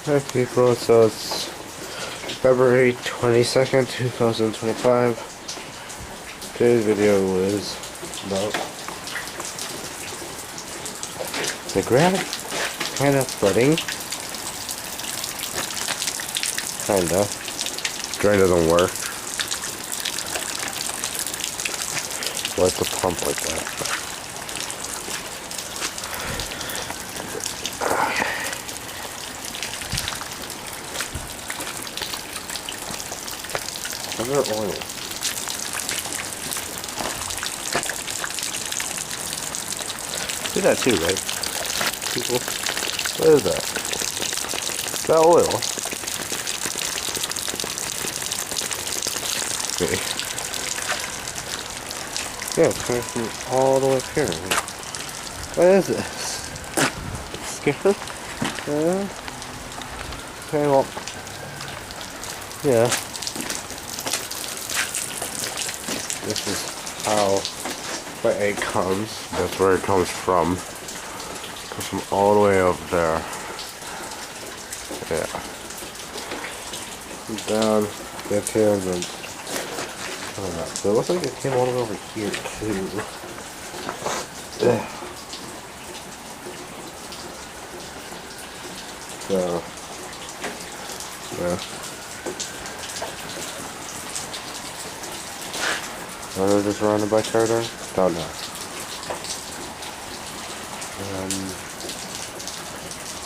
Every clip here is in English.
Hi people, so it's February 22nd, 2025. Today's video is about the ground kind of flooding. Kinda. Drain doesn't work. Like the pump like that. Other oil. Do that too, right? People. What is that? Is that oil? Okay. Yeah, it's coming from all the way up here. What is this? Skipper? Okay, well. Yeah. This is how my egg comes. That's where it comes from. It comes from all the way over there. Yeah. Down, get here, and then. So it looks like it came all the way over here too. So, yeah. Another just surrounded by turtle? Don't know.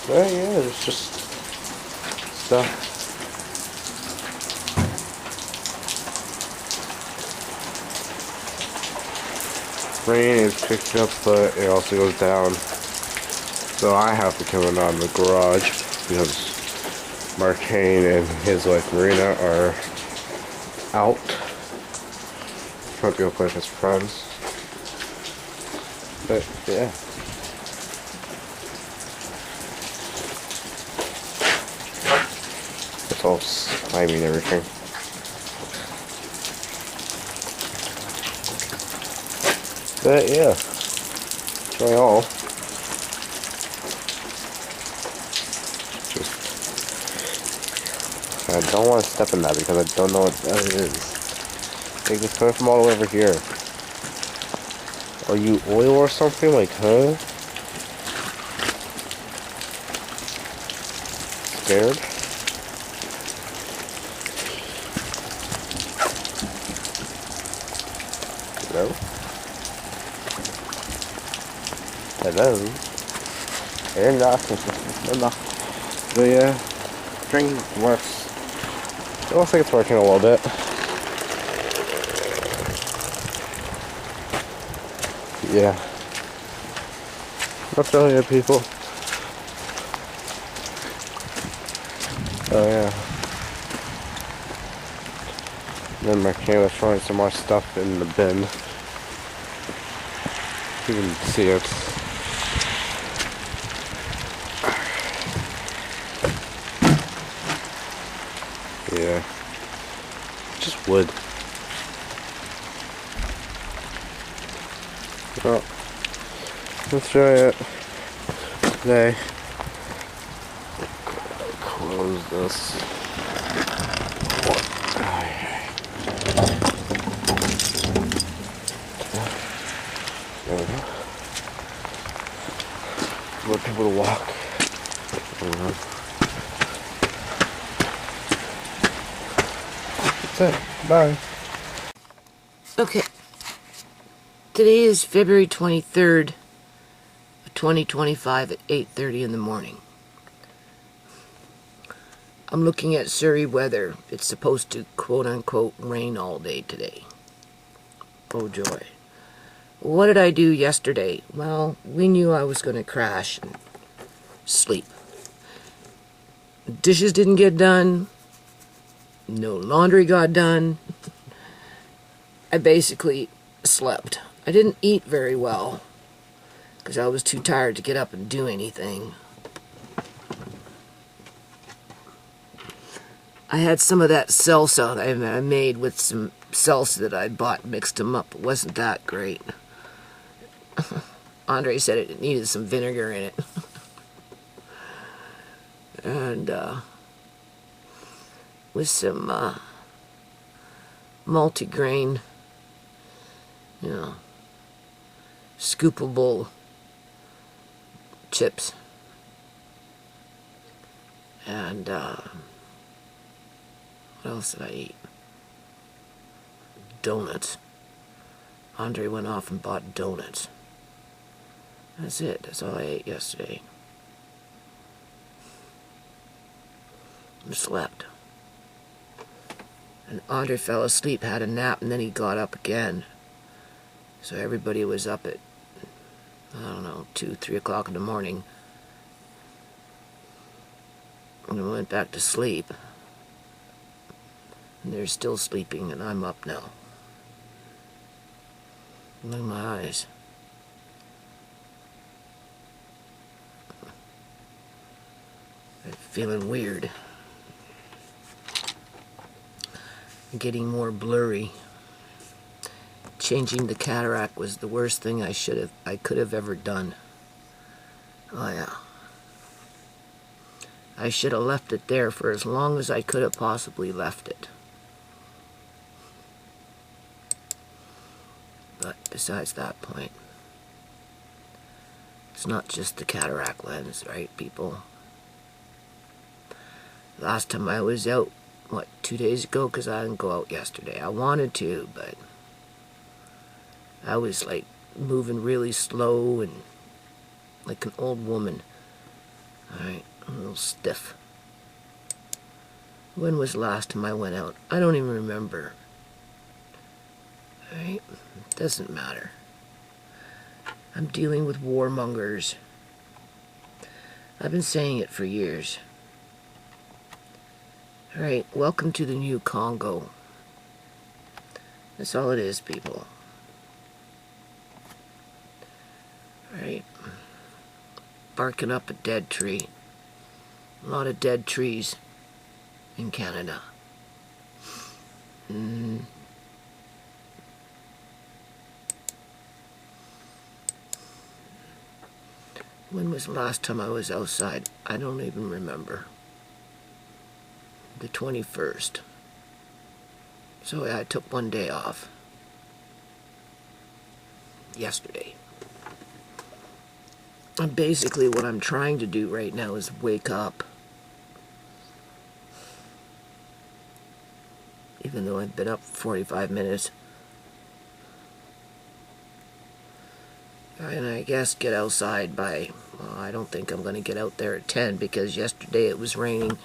But yeah, it's just stuff. Rain is picked up, but it also goes down. So I have to come in on the garage because Marcane and his wife Marina are out. Might be able to play with his friends. But yeah. It's all slimy and everything. But yeah. Enjoy all. Just I don't want to step in that because I don't know what that is. Like it's coming from all the way over here. Are you oil or something? Like, huh? Scared? No? Hello? Hello? But yeah, drink works. It looks like it's working a little bit. Yeah. Not telling you people. Oh yeah. Then my camera was throwing some more stuff in the bin. You can see it. Yeah. Just wood. Well, let's try it today. Close this. There we go. More people to walk. That's it. Bye. Okay. Today is February 23rd, 2025 at 8:30 in the morning. I'm looking at Surrey weather. It's supposed to quote-unquote rain all day today. Oh joy. What did I do yesterday? Well, we knew I was going to crash and sleep. Dishes didn't get done. No laundry got done. I basically slept. I didn't eat very well because I was too tired to get up and do anything. I had some of that salsa I made with some salsa that I bought, mixed them up. It wasn't that great. Andre said it needed some vinegar in it. and with some multi-grain, you know, scoopable chips. And what else did I eat? Donuts. Andre went off and bought donuts. That's it. That's all I ate yesterday. And slept. And Andre fell asleep, had a nap, and then he got up again. So everybody was up at, I don't know, 2, 3 o'clock in the morning. And I went back to sleep. And they're still sleeping, and I'm up now. Look at my eyes. I'm feeling weird. Getting more blurry. Changing the cataract was the worst thing I could have ever done. Oh yeah. I should have left it there for as long as I could have possibly left it. But besides that point, it's not just the cataract lens, right, people? Last time I was out, 2 days ago, because I didn't go out yesterday. I wanted to, but I was like moving really slow and like an old woman. Alright, a little stiff. When was the last time I went out? I don't even remember. Alright, it doesn't matter. I'm dealing with warmongers. I've been saying it for years. Alright, welcome to the new Congo. That's all it is, people. Alright. Barking up a dead tree. A lot of dead trees in Canada. When was the last time I was outside? I don't even remember. The 21st. So I took one day off. Yesterday. And basically what I'm trying to do right now is wake up. Even though I've been up 45 minutes. And I guess get outside by, well, I don't think I'm going to get out there at 10 because yesterday it was raining.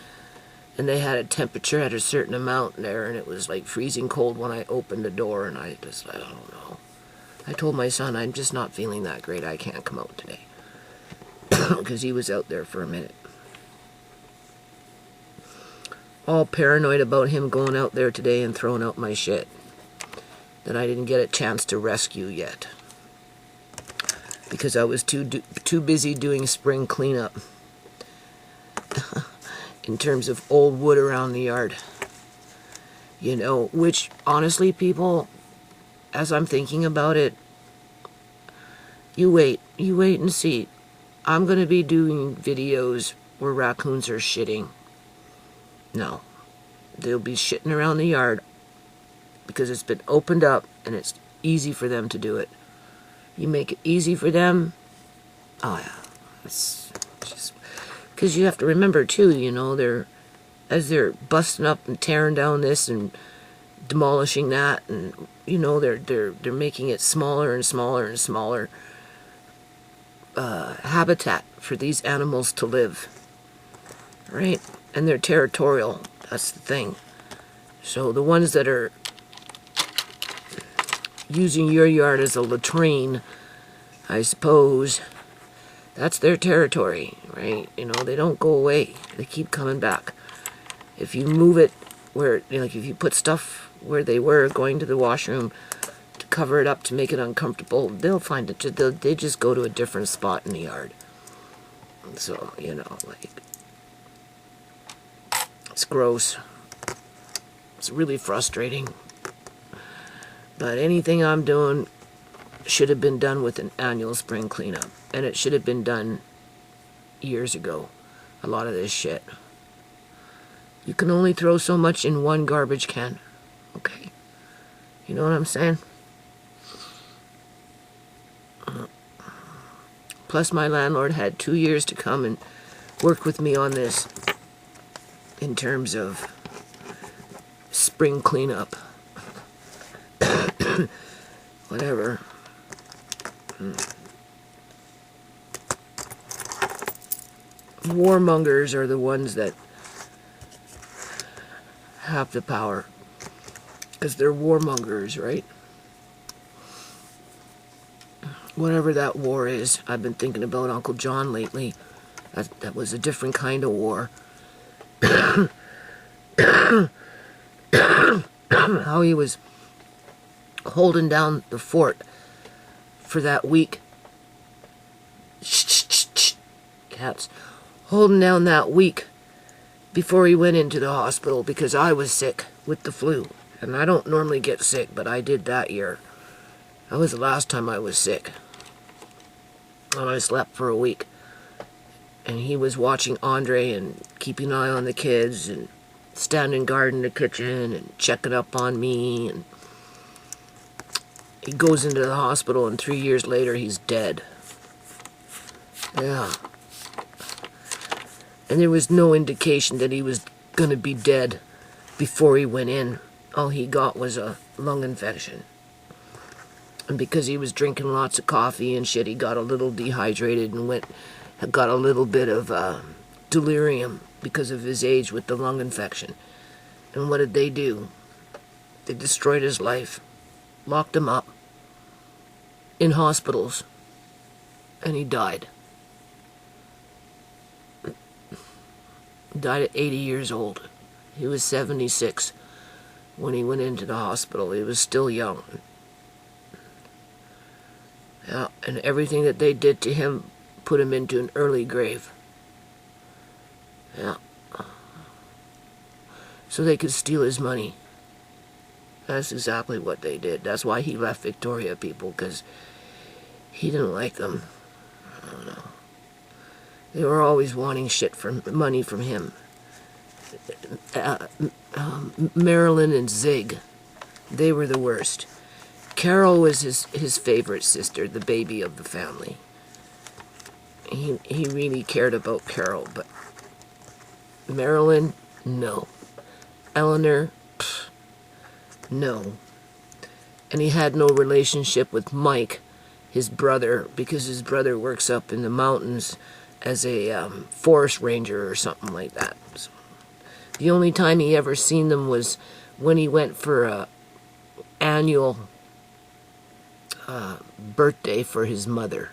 And they had a temperature at a certain amount there, and it was like freezing cold when I opened the door, and I just, I don't know. I told my son, I'm just not feeling that great. I can't come out today. Because he was out there for a minute. All paranoid about him going out there today and throwing out my shit that I didn't get a chance to rescue yet. Because I was too busy doing spring cleanup. In terms of old wood around the yard. You know, which, honestly, people, as I'm thinking about it, you wait and see. I'm going to be doing videos where raccoons are shitting. No. They'll be shitting around the yard because it's been opened up and it's easy for them to do it. You make it easy for them, oh yeah, it's just... Because you have to remember, too, you know, as they're busting up and tearing down this and demolishing that, and, you know, they're making it smaller and smaller and smaller habitat for these animals to live, right? And they're territorial, that's the thing. So the ones that are using your yard as a latrine, I suppose, that's their territory, right? You know, they don't go away. They keep coming back. If you move it where, you know, like if you put stuff where they were going to the washroom to cover it up to make it uncomfortable, they'll find it. They just go to a different spot in the yard. So, you know, like, it's gross. It's really frustrating. But anything I'm doing should have been done with an annual spring cleanup. And it should have been done years ago. a lot of this shit. You can only throw so much in one garbage can. Okay? You know what I'm saying? Plus, my landlord had 2 years to come and work with me on this in terms of spring cleanup. Whatever. Warmongers are the ones that have the power. Because they're warmongers, right? Whatever that war is, I've been thinking about Uncle John lately. That was a different kind of war. How he was holding down the fort for that week. Cats. Holding down that week before he went into the hospital because I was sick with the flu. And I don't normally get sick, but I did that year. That was the last time I was sick. And I slept for a week. And he was watching Andre and keeping an eye on the kids and standing guard in the kitchen and checking up on me. And he goes into the hospital and 3 years later he's dead. Yeah. And there was no indication that he was going to be dead before he went in. All he got was a lung infection. And because he was drinking lots of coffee and shit, he got a little dehydrated and got a little bit of delirium because of his age with the lung infection. And what did they do? They destroyed his life, locked him up in hospitals, and he died. Died at 80 years old. He was 76 when he went into the hospital. He was still young. Yeah, and everything that they did to him put him into an early grave. Yeah. So they could steal his money. That's exactly what they did. That's why he left Victoria, people, because he didn't like them. I don't know. They were always wanting money from him. Marilyn and Zig, they were the worst. Carol was his favorite sister, the baby of the family. He really cared about Carol, but Marilyn, no. Eleanor, no. And he had no relationship with Mike, his brother, because his brother works up in the mountains as a forest ranger or something like that. So, the only time he ever seen them was when he went for a annual birthday for his mother.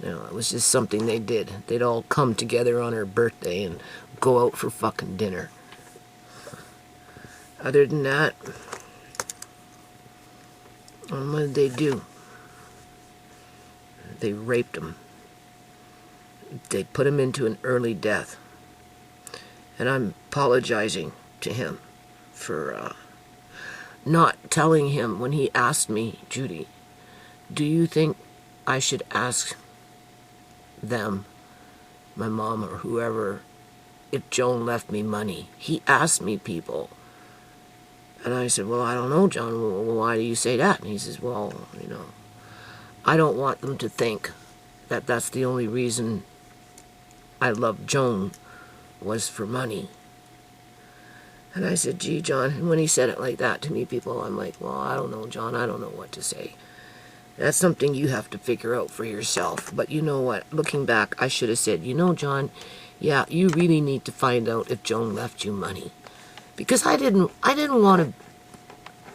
You know, it was just something they did. They'd all come together on her birthday and go out for fucking dinner. Other than that, what did they do? They raped him. They put him into an early death. And I'm apologizing to him for not telling him when he asked me, Judy, do you think I should ask them, my mom or whoever, if Joan left me money? He asked me, people. And I said, well, I don't know, John. Well, why do you say that? And he says, well, you know, I don't want them to think that that's the only reason I love Joan was for money. And I said, gee, John, and when he said it like that to me, people, I'm like, well, I don't know, John, I don't know what to say. That's something you have to figure out for yourself. But you know what? Looking back, I should have said, you know, John, yeah, you really need to find out if Joan left you money. Because I didn't want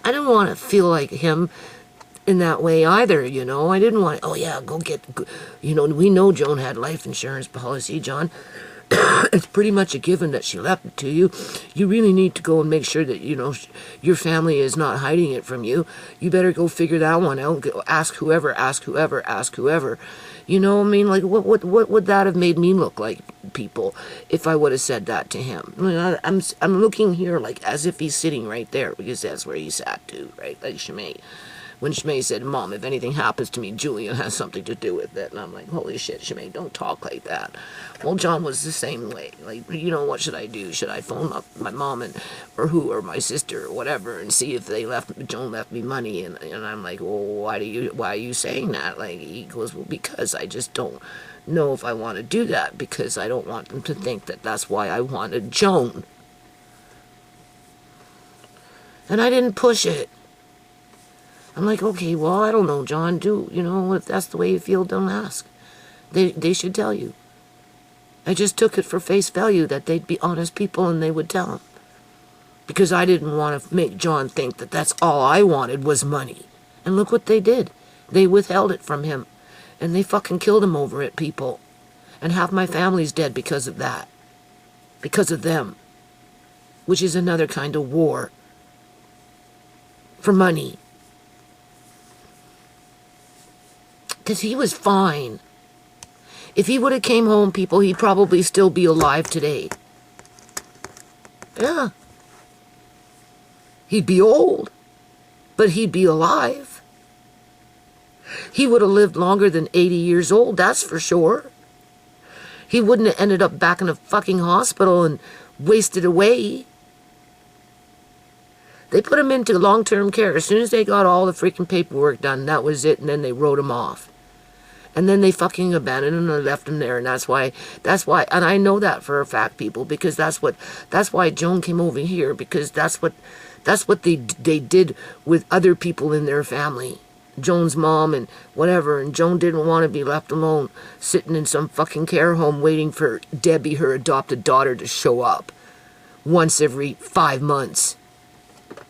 to feel like him in that way either, you know. I didn't want, oh yeah, you know, we know Joan had life insurance policy, John. It's pretty much a given that she left it to you. You really need to go and make sure that, you know, your family is not hiding it from you. You better go figure that one out. Ask whoever. You know what I mean? Like, what would that have made me look like, people, if I would have said that to him? I mean, I'm looking here like as if he's sitting right there, because that's where he sat too, right? Like Shemay. when Shmay said, Mom, if anything happens to me, Julian has something to do with it. And I'm like, holy shit, Shmay, don't talk like that. Well, John was the same way. Like, you know, what should I do? Should I phone up my mom or my sister or whatever and see if Joan left me money? And I'm like, well, why are you saying that? Like, he goes, well, because I just don't know if I want to do that, because I don't want them to think that that's why I wanted Joan. And I didn't push it. I'm like, okay, well, I don't know, John. If that's the way you feel, don't ask. They should tell you. I just took it for face value that they'd be honest people and they would tell him. Because I didn't want to make John think that that's all I wanted was money. And look what they did. They withheld it from him. And they fucking killed him over it, people. And half my family's dead because of that. Because of them. Which is another kind of war. For money. Because he was fine. If he would have came home, people, he'd probably still be alive today. Yeah. He'd be old, but he'd be alive. He would have lived longer than 80 years old, that's for sure. He wouldn't have ended up back in a fucking hospital and wasted away. They put him into long-term care. As soon as they got all the freaking paperwork done, that was it, and then they wrote him off. And then they fucking abandoned him and left him there, and that's why, and I know that for a fact, people, because that's why Joan came over here, because that's what they did with other people in their family. Joan's mom and whatever, and Joan didn't want to be left alone, sitting in some fucking care home waiting for Debbie, her adopted daughter, to show up once every 5 months.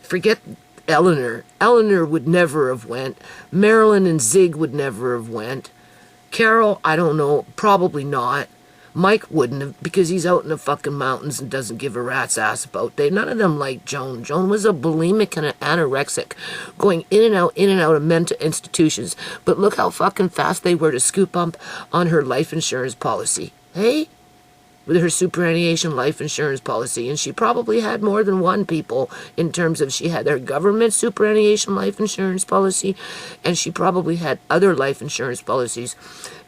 Forget Eleanor. Eleanor would never have went. Marilyn and Zig would never have went. Carol, I don't know, probably not. Mike wouldn't have, because he's out in the fucking mountains and doesn't give a rat's ass about they. None of them liked Joan. Joan was a bulimic and an anorexic, going in and out of mental institutions. But look how fucking fast they were to scoop up on her life insurance policy. Hey? With her superannuation life insurance policy. And she probably had more than one, people, in terms of she had her government superannuation life insurance policy, and she probably had other life insurance policies,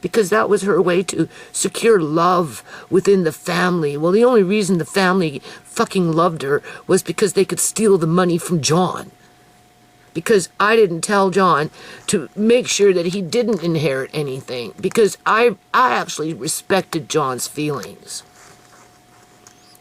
because that was her way to secure love within the family. Well, the only reason the family fucking loved her was because they could steal the money from John. Because I didn't tell John to make sure that he didn't inherit anything. Because I actually respected John's feelings.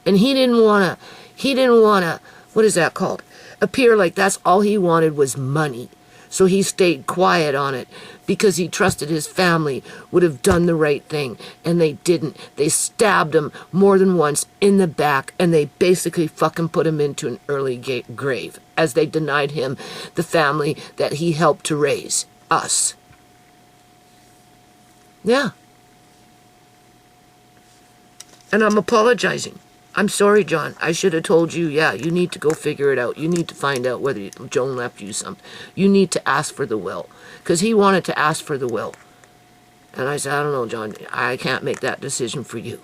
And he didn't want to, what is that called? Appear like that's all he wanted was money. So he stayed quiet on it because he trusted his family would have done the right thing. And they didn't. They stabbed him more than once in the back, and they basically fucking put him into an early grave as they denied him the family that he helped to raise, us. Yeah. And I'm apologizing. I'm sorry, John. I should have told you, yeah, you need to go figure it out. You need to find out whether Joan left you something. You need to ask for the will. Because he wanted to ask for the will. And I said, I don't know, John. I can't make that decision for you.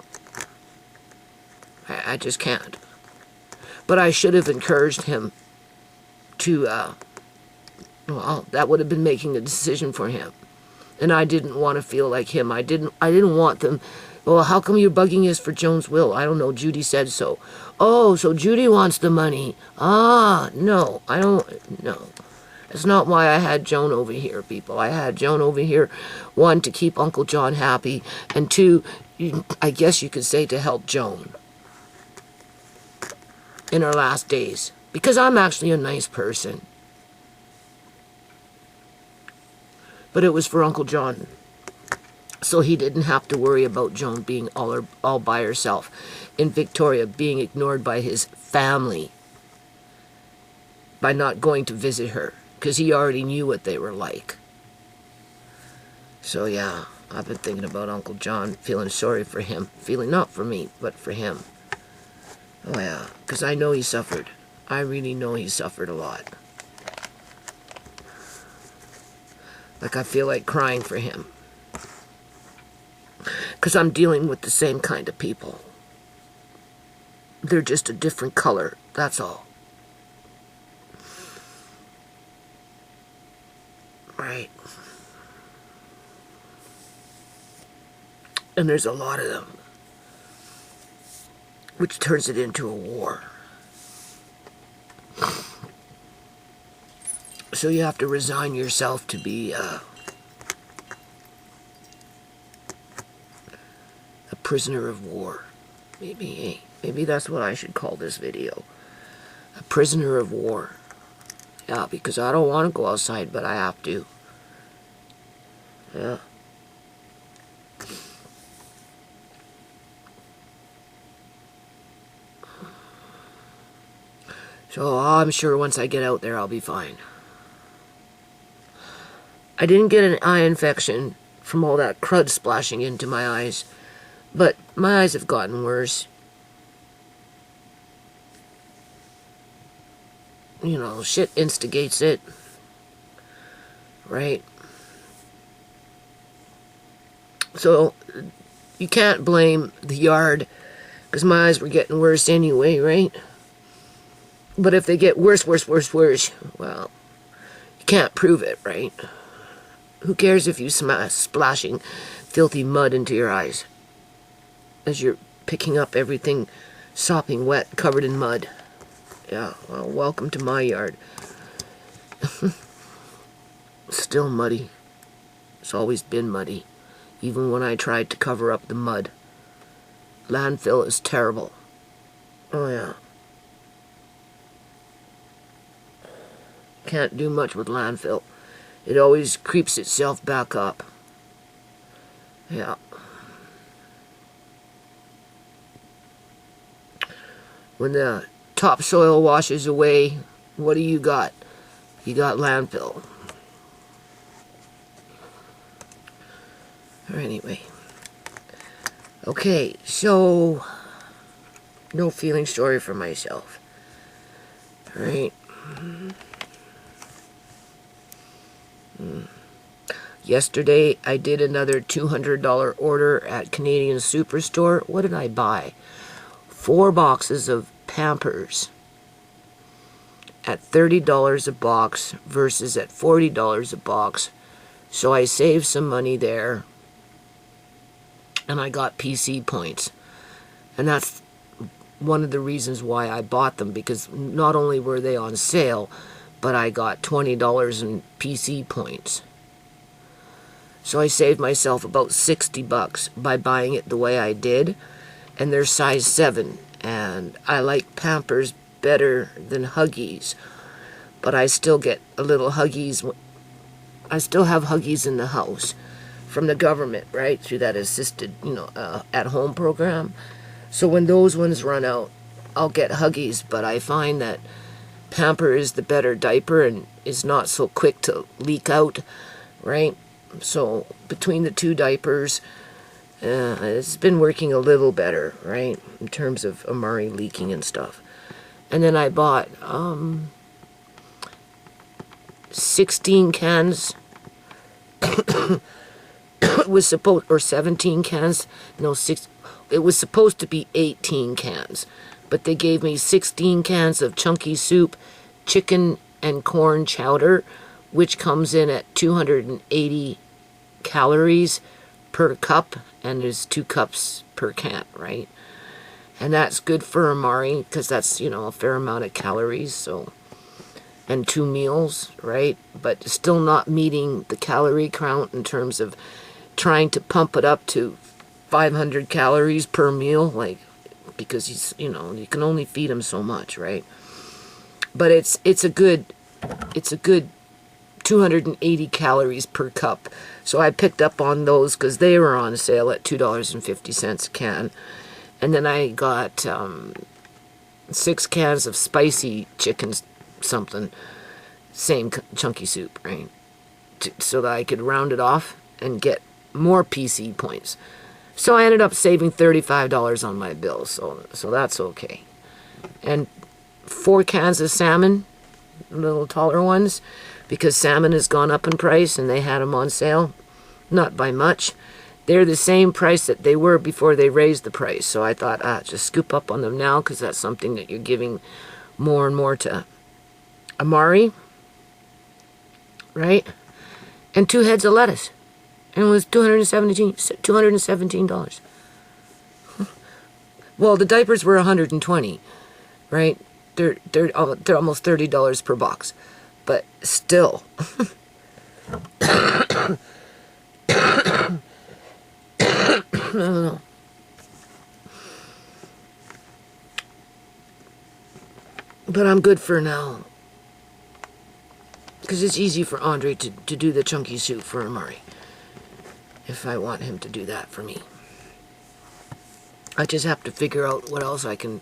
I just can't. But I should have encouraged him to, well, that would have been making a decision for him. And I didn't want to feel like him. I didn't want them. Well, how come you're bugging us for Joan's will? I don't know. Judy said so. Oh, so Judy wants the money. Ah, no, I don't, no. That's not why I had Joan over here, people. I had Joan over here, one, to keep Uncle John happy, and two, I guess you could say, to help Joan in her last days. Because I'm actually a nice person. But it was for Uncle John. So he didn't have to worry about Joan being all by herself in Victoria, being ignored by his family by not going to visit her, because he already knew what they were like. So yeah, I've been thinking about Uncle John, feeling sorry for him, feeling not for me, but for him. Oh yeah, because I know he suffered. I really know he suffered a lot. Like, I feel like crying for him. Because I'm dealing with the same kind of people. They're just a different color, that's all. right? And there's a lot of them, which turns it into a war. So you have to resign yourself to be a prisoner of war. Maybe that's what I should call this video. A prisoner of war. Yeah, because I don't want to go outside, but I have to. Yeah. So I'm sure once I get out there, I'll be fine. I didn't get an eye infection from all that crud splashing into my eyes, but my eyes have gotten worse. You know, shit instigates it, right? So you can't blame the yard, because my eyes were getting worse anyway, right? But if they get worse, well, you can't prove it, right? Who cares if you splashing filthy mud into your eyes as you're picking up everything sopping wet, covered in mud? Yeah, well, welcome to my yard. Still muddy. It's always been muddy, even when I tried to cover up the mud. Landfill is terrible. Oh yeah. Can't do much with landfill. It always creeps itself back up. Yeah. When the topsoil washes away, what do you got? You got landfill. Or anyway. Okay, so no feeling sorry for myself. Alright. Yesterday, I did another $200 order at Canadian Superstore. What did I buy? 4 boxes of Pampers at $30 a box versus at $40 a box. So I saved some money there, and I got PC points. And that's one of the reasons why I bought them, because not only were they on sale, but I got $20 in PC points. So I saved myself about $60 by buying it the way I did. And they're size 7. And I like Pampers better than Huggies. But I still get a little Huggies. I still have Huggies in the house from the government, right? Through that assisted, at-home program. So when those ones run out, I'll get Huggies. But I find that Pamper is the better diaper and is not so quick to leak out, right? So between the 2 diapers, it's been working a little better, right? In terms of Amari leaking and stuff. And then I bought 16 cans. It was supposed, or 17 cans. No, it was supposed to be 18 cans. But they gave me 16 cans of chunky soup, chicken and corn chowder, which comes in at 280 calories per cup, and there's 2 cups per can, right? And that's good for Amari, because that's, a fair amount of calories, so, and 2 meals, right? But still not meeting the calorie count in terms of trying to pump it up to 500 calories per meal, because he's, you can only feed him so much, right? But it's a good 280 calories per cup. So I picked up on those because they were on sale at $2.50 a can. And then I got 6 cans of spicy chicken something, same chunky soup, right? So that I could round it off and get more PC points. So I ended up saving $35 on my bill, so that's okay. And 4 cans of salmon, little taller ones, because salmon has gone up in price and they had them on sale, not by much. They're the same price that they were before they raised the price. So I thought, just scoop up on them now, because that's something that you're giving more and more to Amari, right? and 2 heads of lettuce. And it was $217. Well, the diapers were $120, right? They're almost $30 per box. But still. I don't know. But I'm good for now. Because it's easy for Andre to do the chunky soup for Amari. If I want him to do that for me. I just have to figure out what else I can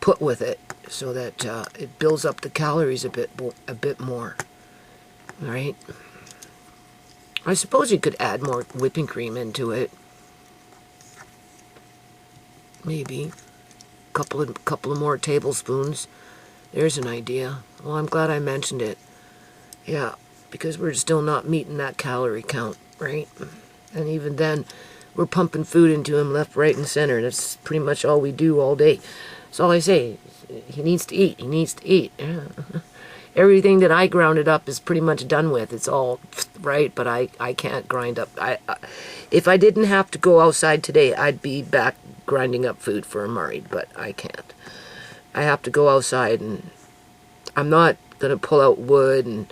put with it so that it builds up the calories a bit more. All right? I suppose you could add more whipping cream into it. Maybe. Couple of more tablespoons. There's an idea. Well, I'm glad I mentioned it. Yeah, because we're still not meeting that calorie count, right? And even then, we're pumping food into him left, right, and center. That's pretty much all we do all day. That's all I say. He needs to eat. He needs to eat. Yeah. Everything that I grounded up is pretty much done with. It's all right, but I can't grind up. If I didn't have to go outside today, I'd be back grinding up food for Amari, but I can't. I have to go outside, and I'm not going to pull out wood, and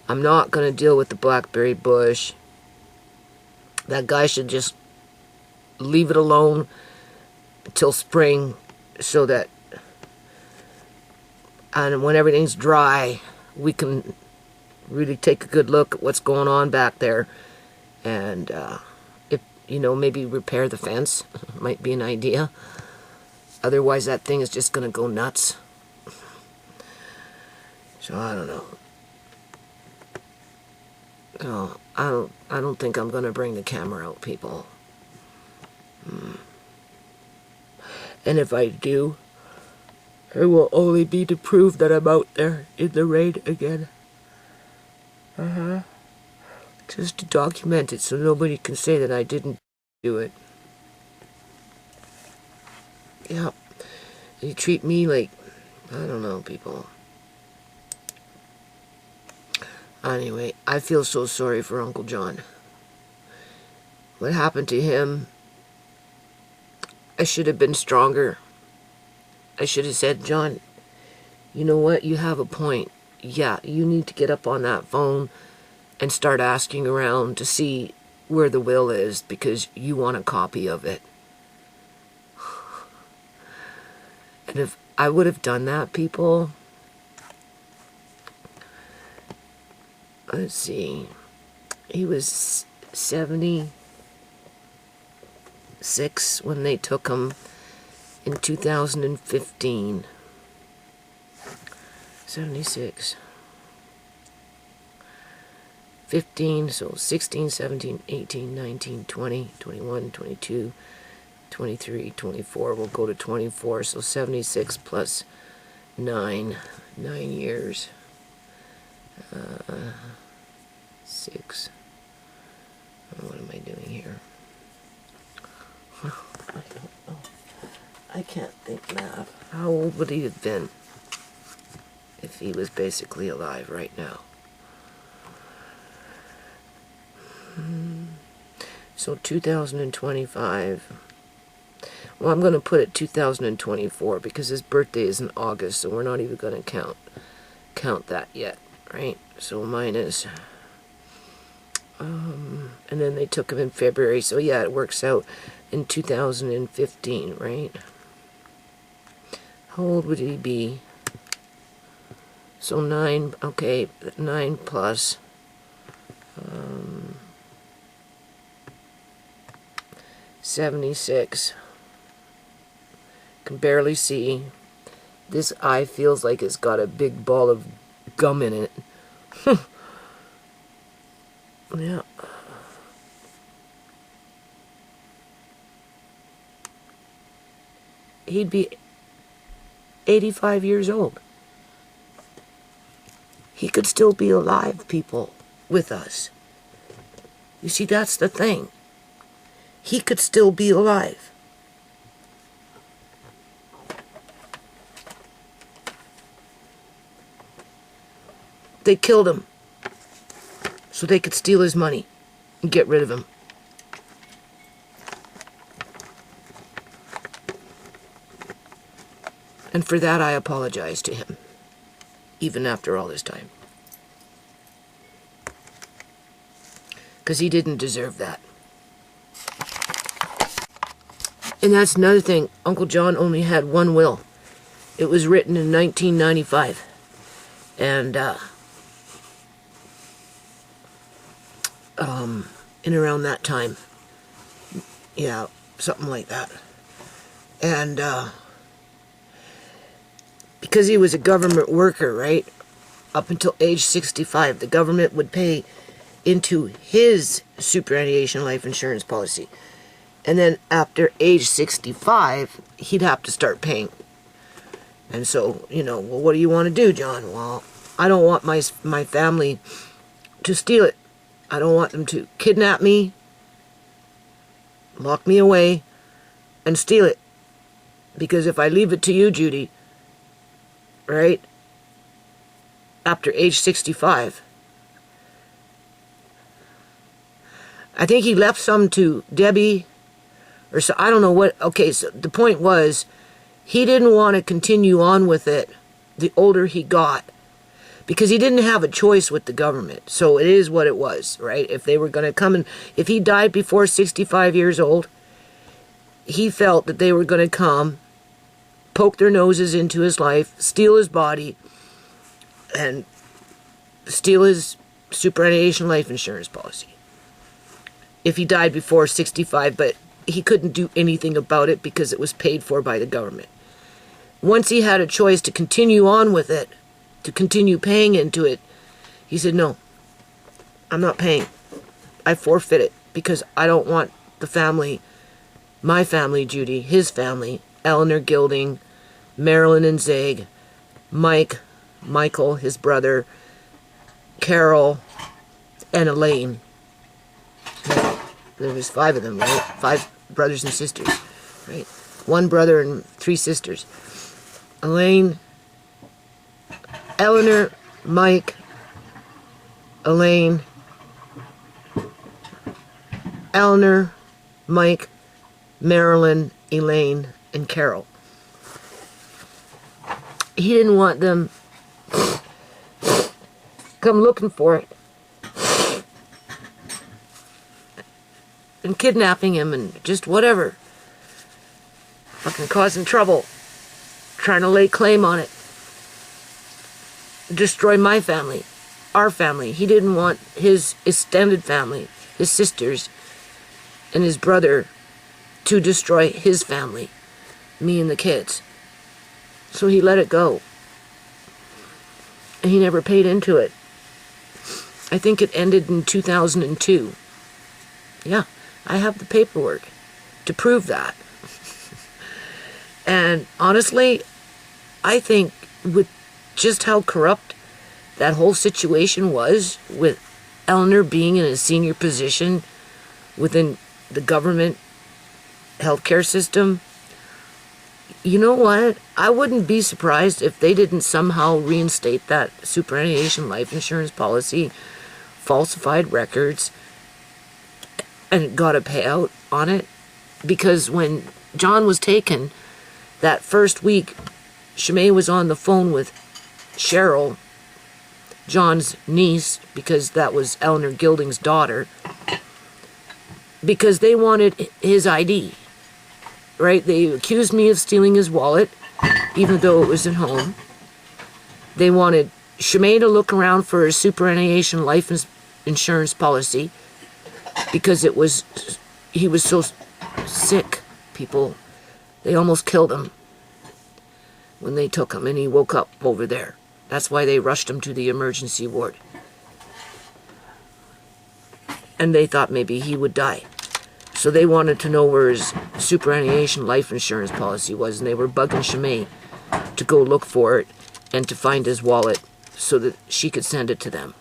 I'm not going to deal with the blackberry bush. That guy should just leave it alone until spring so that, and when everything's dry, we can really take a good look at what's going on back there. And, if, maybe repair the fence might be an idea. Otherwise, that thing is just going to go nuts. So, I don't know. No, I don't think I'm going to bring the camera out, people. And if I do, it will only be to prove that I'm out there in the rain again. Just to document it so nobody can say that I didn't do it. Yeah. You treat me like, I don't know, people. Anyway, I feel so sorry for Uncle John. What happened to him, I should have been stronger. I should have said, John, you know what? You have a point. Yeah, you need to get up on that phone and start asking around to see where the will is because you want a copy of it. And if I would have done that, people, let's see, he was 76 when they took him in 2015. 76. 15, so 16, 17, 18, 19, 20, 21, 22, 23, 24. We'll go to 24, so 76 plus 9 years. 6. What am I doing here? I don't know. I can't think math. How old would he have been if he was basically alive right now? So 2025. Well, I'm going to put it 2024 because his birthday is in August, so we're not even going to count that yet, right? So minus, and then they took him in February, so yeah, it works out in 2015, right? How old would he be? So 9, okay, 9 plus, 76. Can barely see. This eye feels like it's got a big ball of gum in it. Yeah. He'd be 85 years old. He could still be alive, people, with us. You see, that's the thing. He could still be alive. They killed him. so they could steal his money and get rid of him. And for that, I apologize to him, even after all this time. Because he didn't deserve that. And that's another thing. Uncle John only had one will. It was written in 1995. And, in around that time. Yeah, something like that. And, because he was a government worker, right? Up until age 65, the government would pay into his superannuation life insurance policy. And then after age 65, he'd have to start paying. And so, well, what do you want to do, John? Well, I don't want my family to steal it. I don't want them to kidnap me, lock me away, and steal it. Because if I leave it to you, Judy, right, after age 65, I think he left some to Debbie, or so, I don't know what. Okay, so the point was, he didn't want to continue on with it the older he got, because he didn't have a choice with the government. So it is what it was, right? If they were going to come and, if he died before 65 years old, he felt that they were going to come, poke their noses into his life, steal his body, and steal his superannuation life insurance policy. If he died before 65, but he couldn't do anything about it because it was paid for by the government. Once he had a choice to continue on with it, to continue paying into it, he said, no, I'm not paying. I forfeit it because I don't want the family, my family, Judy, his family, Eleanor Gilding, Marilyn and Zeg, Mike, Michael, his brother, Carol, and Elaine. There was 5 of them, right? 5 brothers and sisters, right? 1 brother and 3 sisters. Elaine, Eleanor, Mike, Elaine, Eleanor, Mike, Marilyn, Elaine, and Carol. He didn't want them come looking for it and kidnapping him and just whatever, fucking causing trouble, trying to lay claim on it, destroy my family, our family. He didn't want his extended family, his sisters and his brother, to destroy his family, me and the kids. So he let it go. And he never paid into it. I think it ended in 2002. Yeah, I have the paperwork to prove that. And honestly, I think with just how corrupt that whole situation was, with Eleanor being in a senior position within the government healthcare system, you know what? I wouldn't be surprised if they didn't somehow reinstate that superannuation life insurance policy, falsified records, and got a payout on it. Because when John was taken, that first week, Shemay was on the phone with Cheryl, John's niece, because that was Eleanor Gilding's daughter, because they wanted his ID. Right? They accused me of stealing his wallet, even though it was at home. They wanted Shemay to look around for his superannuation life insurance policy because he was so sick, people. They almost killed him when they took him, and he woke up over there. That's why they rushed him to the emergency ward. And they thought maybe he would die. So they wanted to know where his superannuation life insurance policy was, and they were bugging Shemay to go look for it and to find his wallet so that she could send it to them.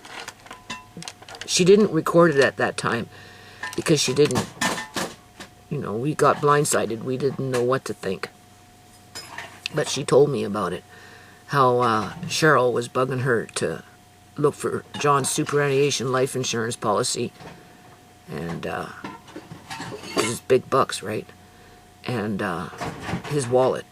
She didn't record it at that time because she didn't, we got blindsided. We didn't know what to think. But she told me about it, how Cheryl was bugging her to look for John's superannuation life insurance policy, and it's big bucks, right? And his wallet,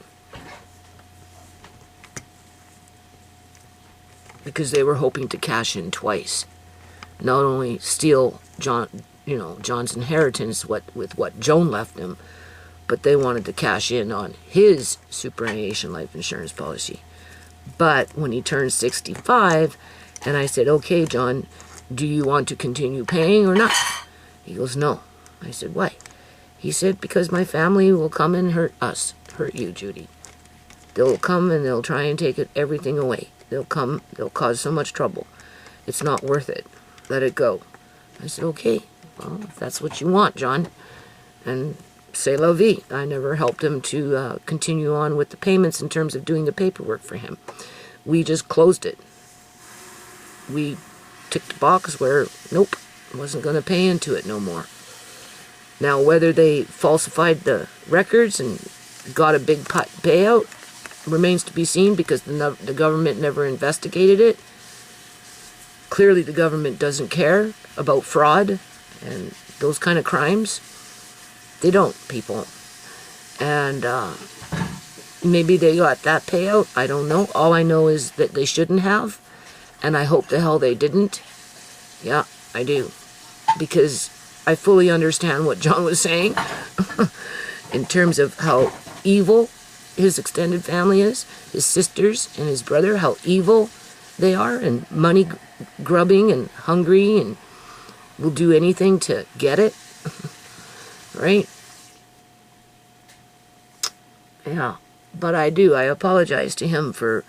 because they were hoping to cash in twice, not only steal John's inheritance with what Joan left him, but they wanted to cash in on his superannuation life insurance policy. But when he turned 65, and I said, okay, John, do you want to continue paying or not? He goes, no. I said, why? He said, because my family will come and hurt you, Judy. They'll come and they'll try and take everything away. They'll cause so much trouble. It's not worth it. Let it go. I said, okay, well, if that's what you want, John. And c'est la vie. I never helped him to continue on with the payments in terms of doing the paperwork for him. We just closed it. We ticked the box where, nope, wasn't going to pay into it no more. Now, whether they falsified the records and got a big payout remains to be seen, because the government never investigated it. Clearly, the government doesn't care about fraud and those kind of crimes. They don't, people. And maybe they got that payout. I don't know. All I know is that they shouldn't have. And I hope the hell they didn't. Yeah, I do. Because I fully understand what John was saying in terms of how evil his extended family is, his sisters and his brother, how evil they are, and money grubbing and hungry, and will do anything to get it. Right? Yeah. But I apologize to him for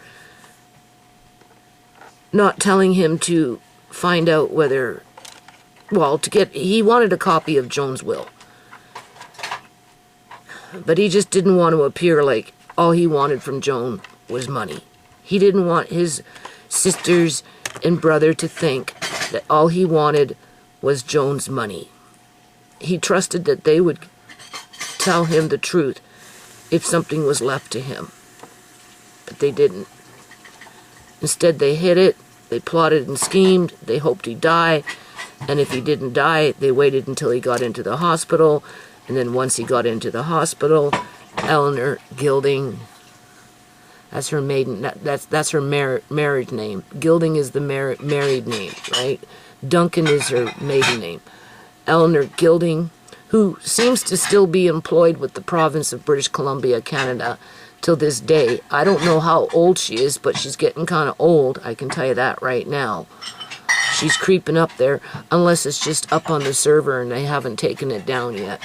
not telling him to find out whether, he wanted a copy of Joan's will. But he just didn't want to appear like all he wanted from Joan was money. He didn't want his sisters and brother to think that all he wanted was Joan's money. He trusted that they would tell him the truth if something was left to him. But they didn't. Instead, they hid it, they plotted and schemed, they hoped he'd die, and if he didn't die, they waited until he got into the hospital, and then once he got into the hospital, Eleanor Gilding, that's her that's her marriage name. Gilding is the married name, right? Duncan is her maiden name. Eleanor Gilding, who seems to still be employed with the province of British Columbia, Canada, till this day. I don't know how old she is, but she's getting kind of old, I can tell you that right now. She's creeping up there, unless it's just up on the server and they haven't taken it down yet.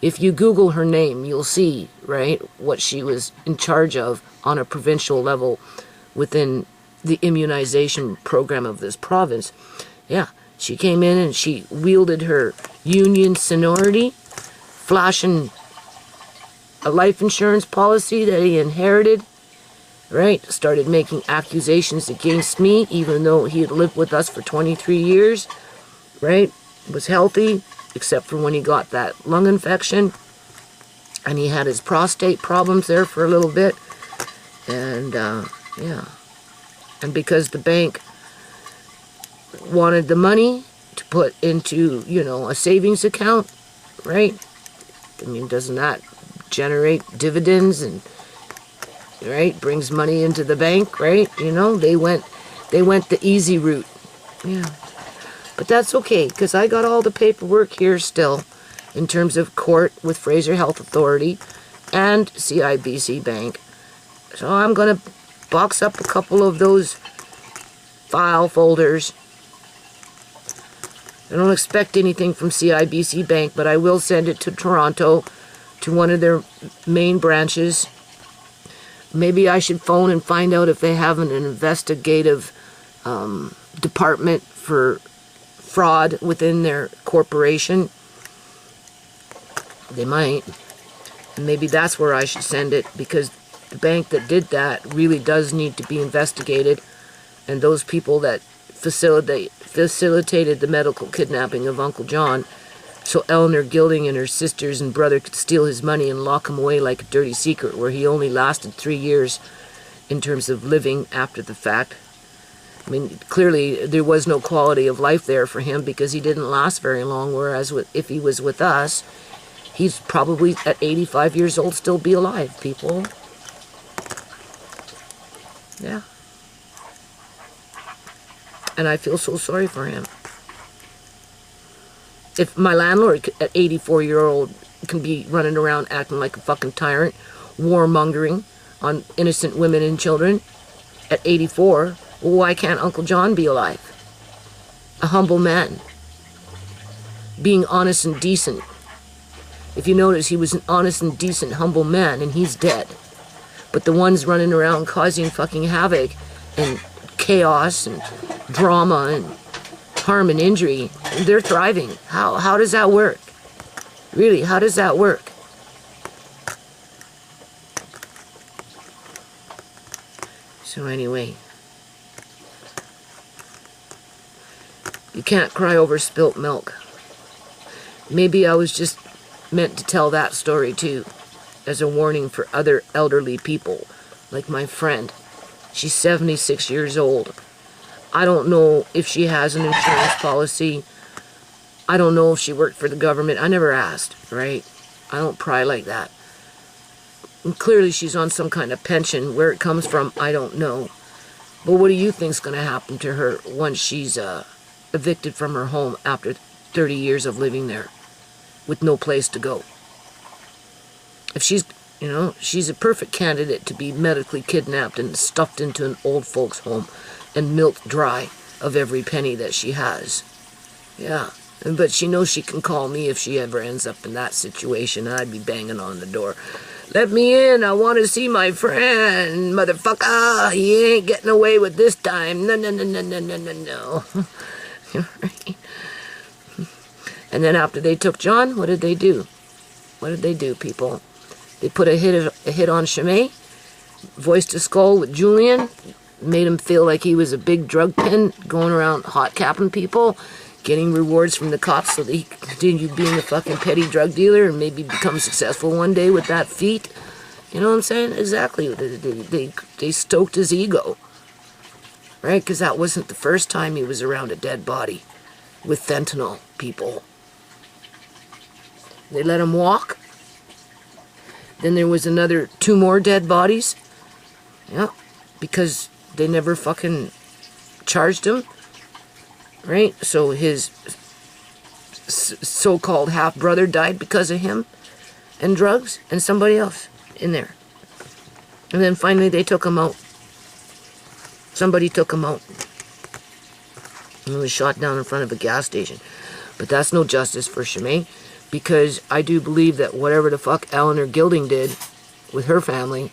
If you Google her name, you'll see, right, what she was in charge of on a provincial level within the immunization program of this province. Yeah, she came in and she wielded her union seniority, flashing a life insurance policy that he inherited, right? Started making accusations against me, even though he had lived with us for 23 years, right? Was healthy, except for when he got that lung infection, and he had his prostate problems there for a little bit, and yeah, and because the bank wanted the money to put into, a savings account, right? I mean, doesn't that generate dividends and, right, brings money into the bank, right? They went the easy route. Yeah. But that's okay, because I got all the paperwork here still in terms of court with Fraser Health Authority and CIBC Bank. So I'm going to box up a couple of those file folders. I don't expect anything from CIBC Bank, but I will send it to Toronto, to one of their main branches. Maybe I should phone and find out if they have an investigative department for fraud within their corporation. They might. And maybe that's where I should send it, because the bank that did that really does need to be investigated, and those people that facilitated the medical kidnapping of Uncle John, so Eleanor Gilding and her sisters and brother could steal his money and lock him away like a dirty secret, where he only lasted 3 years in terms of living after the fact. I mean, clearly there was no quality of life there for him because he didn't last very long, whereas if he was with us, he's probably at 85 years old still be alive, people. Yeah. And I feel so sorry for him. If my landlord at 84-year-old can be running around acting like a fucking tyrant, warmongering on innocent women and children at 84, well, why can't Uncle John be alive? A humble man. Being honest and decent. If you notice, he was an honest and decent, humble man, and he's dead. But the ones running around causing fucking havoc and chaos and drama and harm and injury, they're thriving. How does that work? Really, how does that work? So anyway, you can't cry over spilt milk. Maybe I was just meant to tell that story too, as a warning for other elderly people, like my friend. She's 76 years old. I don't know if she has an insurance policy. I don't know if she worked for the government. I never asked, right? I don't pry like that. And clearly she's on some kind of pension. Where it comes from, I don't know. But what do you think's going to happen to her once she's evicted from her home after 30 years of living there with no place to go? If she's, she's a perfect candidate to be medically kidnapped and stuffed into an old folks' home and milked dry of every penny that she has. Yeah. But she knows she can call me if she ever ends up in that situation. I'd be banging on the door. Let me in. I want to see my friend. Motherfucker, he ain't getting away with this time. No, no, no, no, no, no, no, no. And then after they took John, what did they do? What did they do, people? They put a hit on Shimei, voiced a skull with Julian, made him feel like he was a big drug pin going around hot capping people, getting rewards from the cops so that he continued being a fucking petty drug dealer and maybe become successful one day with that feat. You know what I'm saying? Exactly. They stoked his ego. Right? Because that wasn't the first time he was around a dead body with fentanyl, people. They let him walk. Then there was another 2 more dead bodies. Yeah. Because they never fucking charged him. Right? So his so-called half-brother died because of him and drugs and somebody else in there. And then finally they took him out. Somebody took him out. And he was shot down in front of a gas station. But that's no justice for Shimei, because I do believe that whatever the fuck Eleanor Gilding did with her family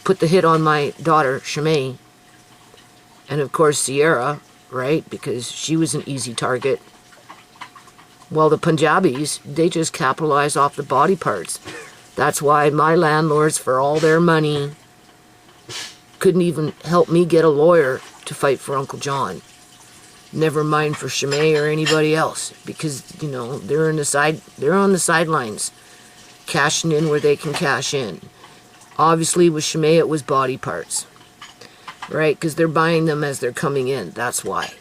put the hit on my daughter, Shimei, and of course Sierra, right? Because she was an easy target. Well, the Punjabis, they just capitalize off the body parts. That's why my landlords, for all their money, couldn't even help me get a lawyer to fight for Uncle John. Never mind for Shimei or anybody else, because they're on the sidelines, cashing in where they can cash in. Obviously, with Shimei, it was body parts. Right, because they're buying them as they're coming in, that's why.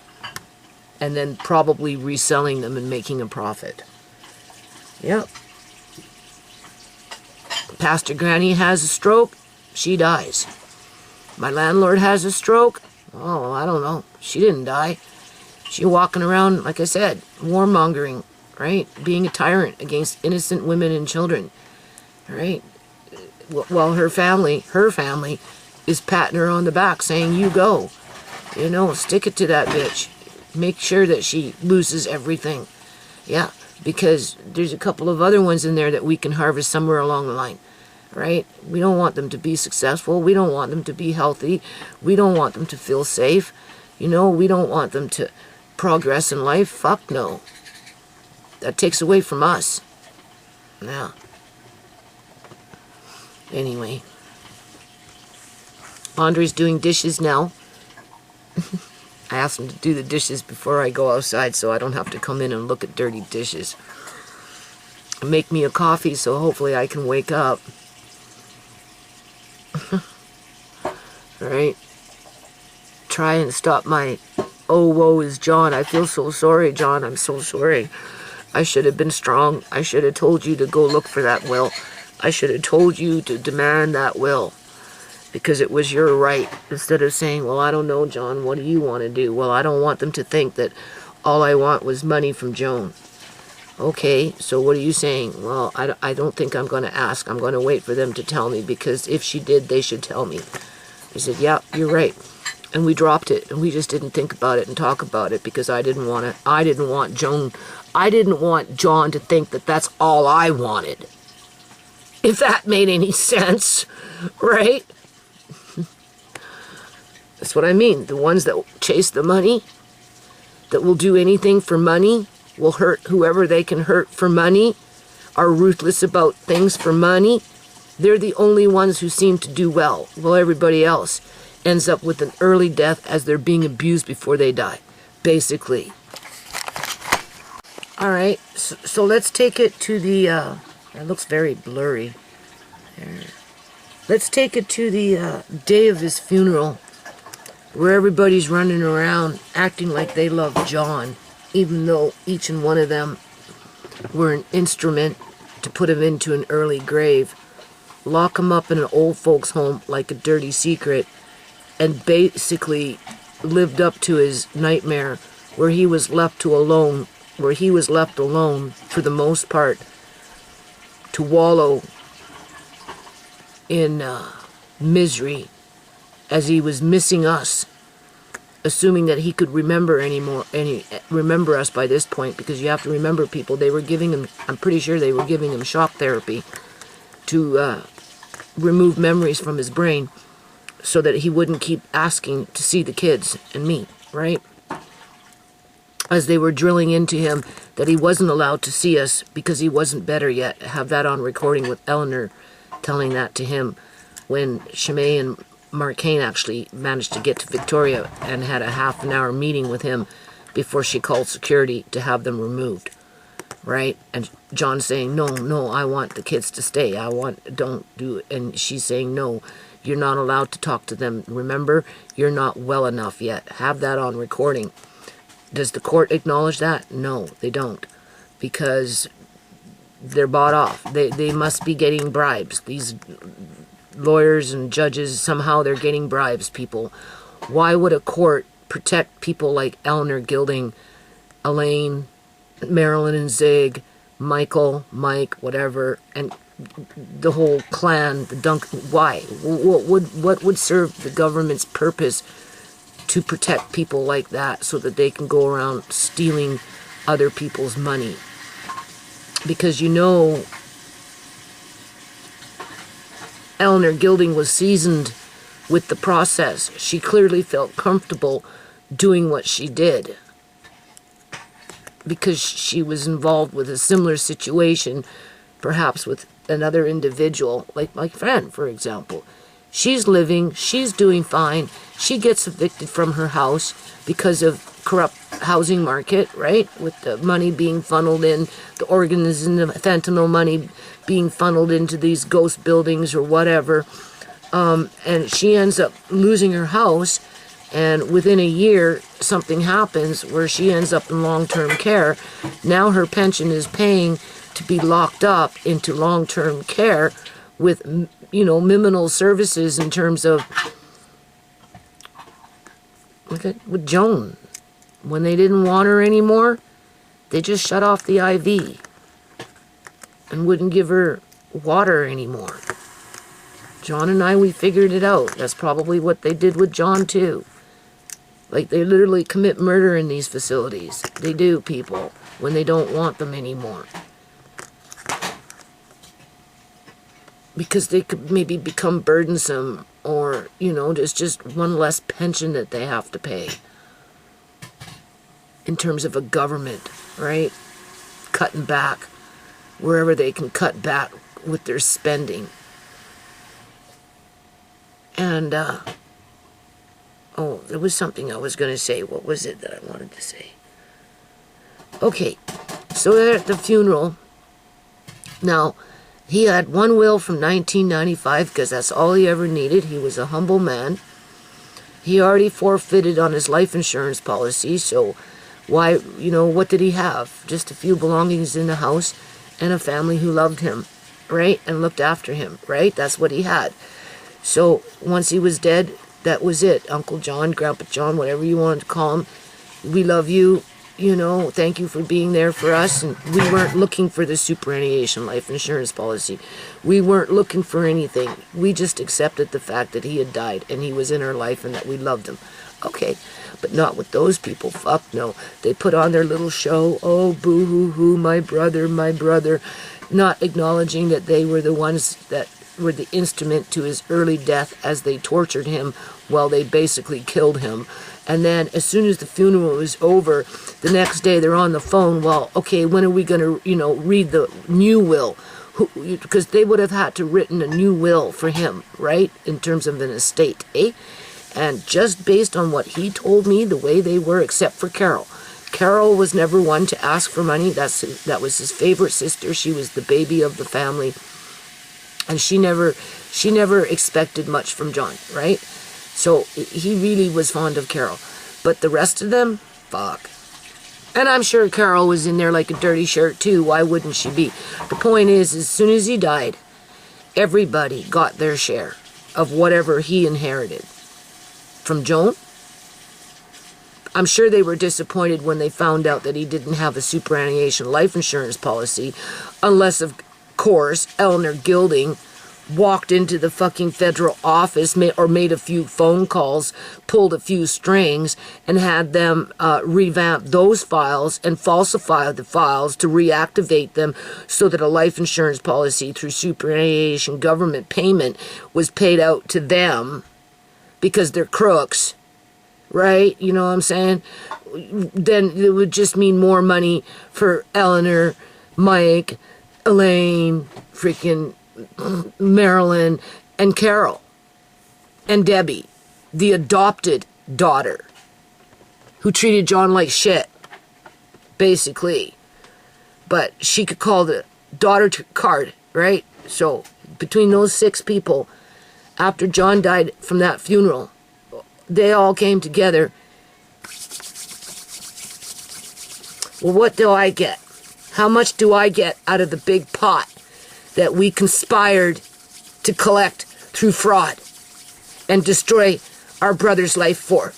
And then probably reselling them and making a profit. Yep. Pastor Granny has a stroke, she dies. My landlord has a stroke, oh, I don't know, she didn't die. She walking around, like I said, warmongering, right? Being a tyrant against innocent women and children, right? While her family is patting her on the back saying, you go. Stick it to that bitch. Make sure that she loses everything. Yeah, because there's a couple of other ones in there that we can harvest somewhere along the line, right? We don't want them to be successful. We don't want them to be healthy. We don't want them to feel safe. We don't want them to progress in life. Fuck no. That takes away from us. Yeah. Anyway. Andre's doing dishes now. I asked him to do the dishes before I go outside so I don't have to come in and look at dirty dishes. Make me a coffee so hopefully I can wake up. Right? try and stop my, oh, woe is John. I feel so sorry, John. I'm so sorry. I should have been strong. I should have told you to go look for that will. I should have told you to demand that will. Because it was your right. Instead of saying, well, I don't know, John, what do you want to do? Well, I don't want them to think that all I want was money from Joan. Okay, so what are you saying? Well, I don't think I'm going to ask. I'm going to wait for them to tell me, because if she did, they should tell me. He said, yeah, you're right. And we dropped it, and we just didn't think about it and talk about it, because I didn't want John to think that that's all I wanted. If that made any sense, right? That's what I mean. The ones that chase the money, that will do anything for money, will hurt whoever they can hurt for money, are ruthless about things for money, they're the only ones who seem to do well. Well, everybody else ends up with an early death as they're being abused before they die, basically. All right, so let's take it to the, it looks very blurry. There. Let's take it to the day of his funeral, where everybody's running around acting like they love John, even though each and one of them were an instrument to put him into an early grave, lock him up in an old folks' home like a dirty secret, and basically lived up to his nightmare where he was left alone for the most part to wallow in misery as he was missing us, assuming that he could remember us by this point, because you have to remember, people, they were giving him, I'm pretty sure they were giving him shock therapy to remove memories from his brain so that he wouldn't keep asking to see the kids and me, right? As they were drilling into him that he wasn't allowed to see us because he wasn't better yet. I have that on recording with Eleanor telling that to him when Shimei and Marcaine actually managed to get to Victoria and had a half an hour meeting with him before she called security to have them removed, right? And John saying, no, I want the kids to stay. Don't do it. And she's saying, no, you're not allowed to talk to them. Remember, you're not well enough yet. Have that on recording. Does the court acknowledge that? No, they don't, because they're bought off. They must be getting bribes. These lawyers and judges, somehow they're getting bribes, people. Why would a court protect people like Eleanor Gilding, Elaine, Marilyn and Zig, Michael, Mike, whatever, and the whole clan, the Duncan? Why? What would serve the government's purpose to protect people like that so that they can go around stealing other people's money? Because Eleanor Gilding was seasoned with the process. She clearly felt comfortable doing what she did because she was involved with a similar situation, perhaps with another individual, like my friend, for example. She's living, she's doing fine. She gets evicted from her house because of corrupt housing market, right? With the money being funneled in, the organism, the fentanyl money being funneled into these ghost buildings or whatever. And she ends up losing her house, and within a year, something happens where she ends up in long-term care. Now her pension is paying to be locked up into long-term care with, minimal services in terms of, look at with Joan. When they didn't want her anymore, they just shut off the IV and wouldn't give her water anymore. John and I, we figured it out. That's probably what they did with John too. Like, they literally commit murder in these facilities. They do, people, when they don't want them anymore. Because they could maybe become burdensome, or, there's just one less pension that they have to pay. In terms of a government, right? Cutting back wherever they can cut back with their spending. And, there was something I was going to say. What was it that I wanted to say? Okay, so they're at the funeral. Now, he had one will from 1995 because that's all he ever needed. He was a humble man. He already forfeited on his life insurance policy, so why, what did he have? Just a few belongings in the house and a family who loved him, right? And looked after him, right? That's what he had. So once he was dead, that was it. Uncle John, Grandpa John, whatever you want to call him, we love you, thank you for being there for us. And we weren't looking for the superannuation life insurance policy. We weren't looking for anything. We just accepted the fact that he had died and he was in our life and that we loved him. Okay, but not with those people. Fuck no. They put on their little show. Oh, boo-hoo-hoo, my brother, not acknowledging that they were the ones that were the instrument to his early death as they tortured him while they basically killed him. And then as soon as the funeral was over, the next day they're on the phone. Well, okay, when are we going to, read the new will? Because they would have had to written a new will for him, right? In terms of an estate, eh? And just based on what he told me, the way they were, except for Carol. Carol was never one to ask for money. That was his favorite sister. She was the baby of the family. And she never expected much from John, right? So he really was fond of Carol. But the rest of them, fuck. And I'm sure Carol was in there like a dirty shirt too. Why wouldn't she be? The point is, as soon as he died, everybody got their share of whatever he inherited. From Joan, I'm sure they were disappointed when they found out that he didn't have a superannuation life insurance policy, unless, of course, Eleanor Gilding walked into the fucking federal office or made a few phone calls, pulled a few strings, and had them revamp those files and falsify the files to reactivate them so that a life insurance policy through superannuation government payment was paid out to them because they're crooks, right? You know what I'm saying? Then it would just mean more money for Eleanor, Mike, Elaine, freaking Marilyn, and Carol, and Debbie, the adopted daughter, who treated John like shit, basically. But she could call the daughter card, right? So between those 6 people, after John died from that funeral, they all came together. Well, what do I get? How much do I get out of the big pot that we conspired to collect through fraud and destroy our brother's life for?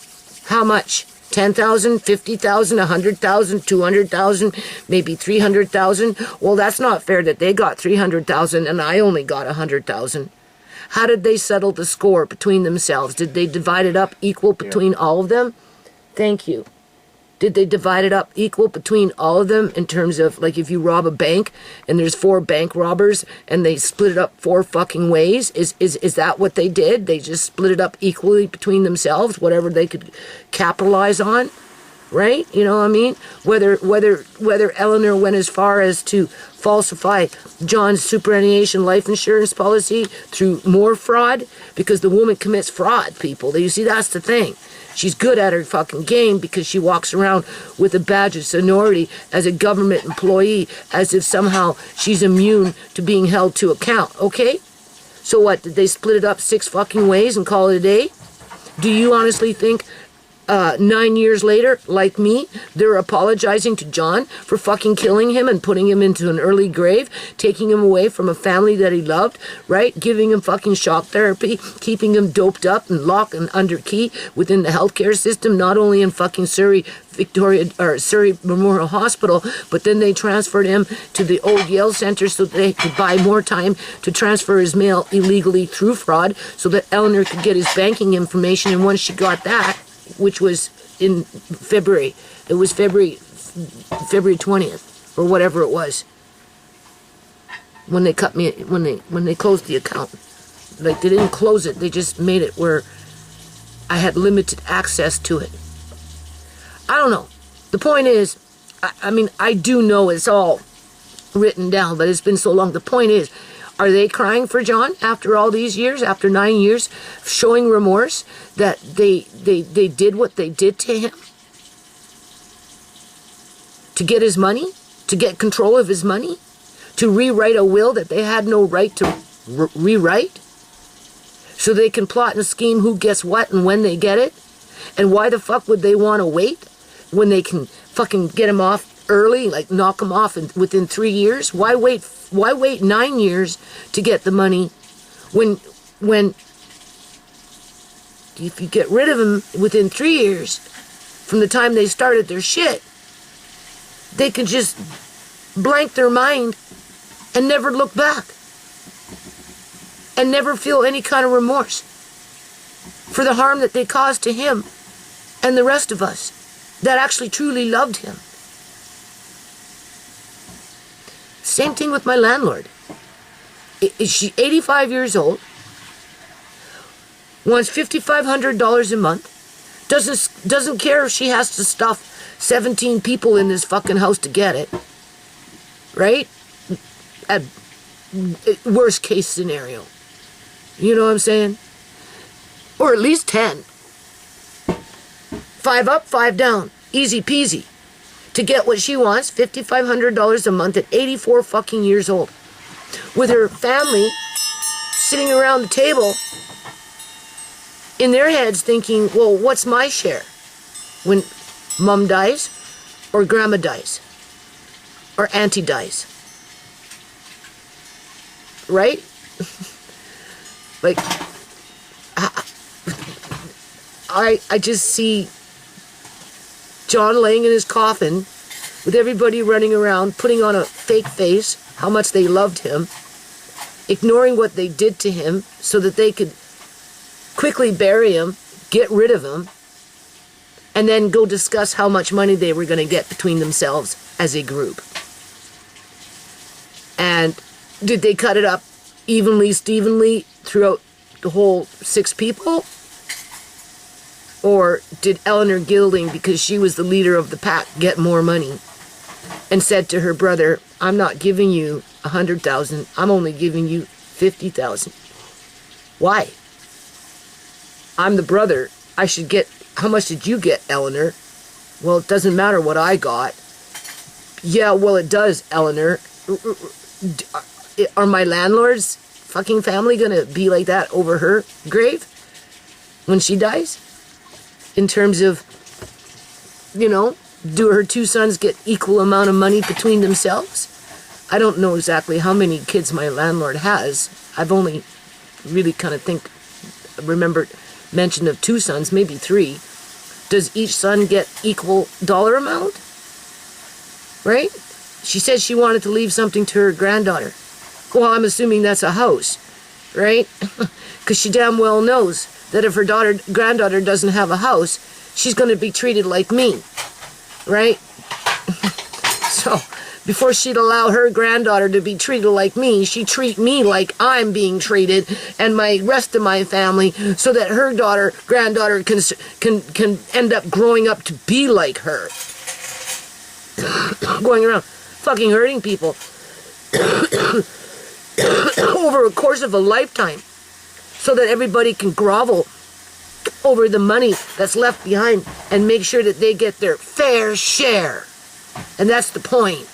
How much? 10,000, 50,000, 100,000, 200,000, maybe 300,000? Well, that's not fair that they got 300,000 and I only got 100,000. How did they settle the score between themselves? Did they divide it up equal between all of them? Thank you. Did they divide it up equal between all of them in terms of, like, if you rob a bank and there's 4 bank robbers and they split it up 4 fucking ways? Is that what they did? They just split it up equally between themselves, whatever they could capitalize on, right? You know what I mean? Whether Eleanor went as far as to falsify John's superannuation life insurance policy through more fraud, because the woman commits fraud, people. You see, that's the thing. She's good at her fucking game because she walks around with a badge of seniority as a government employee, as if somehow she's immune to being held to account, okay? So what, did they split it up 6 fucking ways and call it a day? Do you honestly think 9 years later, like me, they're apologizing to John for fucking killing him and putting him into an early grave, taking him away from a family that he loved, right? Giving him fucking shock therapy, keeping him doped up and locked and under key within the healthcare system, not only in fucking Surrey Memorial Hospital, but then they transferred him to the old Yale Center so that they could buy more time to transfer his mail illegally through fraud so that Eleanor could get his banking information. And once she got that, which was in February. It was February 20th or whatever it was. When they cut me, when they closed the account. Like, they didn't close it, they just made it where I had limited access to it. I don't know. The point is, I mean, I do know it's all written down, but it's been so long. The point is, are they crying for John after all these years, after 9 years, showing remorse that they did what they did to him? To get his money? To get control of his money? To rewrite a will that they had no right to rewrite? so they can plot and scheme who gets what and when they get it? And why the fuck would they want to wait when they can fucking get them off early, like knock them off within 3 years? Why wait 9 years to get the money when if you get rid of them within 3 years from the time they started their shit, they can just blank their mind and never look back and never feel any kind of remorse for the harm that they caused to him and the rest of us that actually truly loved him. Same thing with my landlord. She's 85 years old, wants $5,500 a month, doesn't care if she has to stuff 17 people in this fucking house to get it, right? At worst case scenario. You know what I'm saying? Or at least 10. 5 up, 5 down. Easy peasy. To get what she wants, $5,500 a month at 84 fucking years old. With her family sitting around the table in their heads thinking, well, what's my share? When mom dies, or grandma dies, or auntie dies. Right? Like, I just see John laying in his coffin with everybody running around, putting on a fake face, how much they loved him, ignoring what they did to him so that they could quickly bury him, get rid of him, and then go discuss how much money they were going to get between themselves as a group. And did they cut it up evenly, Stevenly throughout the whole 6 people? Or did Eleanor Gilding, because she was the leader of the pack, get more money and said to her brother, I'm not giving you 100,000, I'm only giving you 50,000. Why? I'm the brother. I should get, how much did you get, Eleanor? Well, it doesn't matter what I got. Yeah, well, it does, Eleanor. Are my landlord's fucking family gonna be like that over her grave when she dies? In terms of, you know, do her 2 sons get equal amount of money between themselves? I don't know exactly how many kids my landlord has. I've only really kind of remembered mention of 2 sons, maybe 3. Does each son get equal dollar amount? Right? She said she wanted to leave something to her granddaughter. Well, I'm assuming that's a house, right? Because she damn well knows that if her granddaughter doesn't have a house, she's going to be treated like me, right? So, before she'd allow her granddaughter to be treated like me, she'd treat me like I'm being treated, and my rest of my family, so that her granddaughter can end up growing up to be like her. Going around fucking hurting people over a course of a lifetime, so that everybody can grovel over the money that's left behind and make sure that they get their fair share. And that's the point.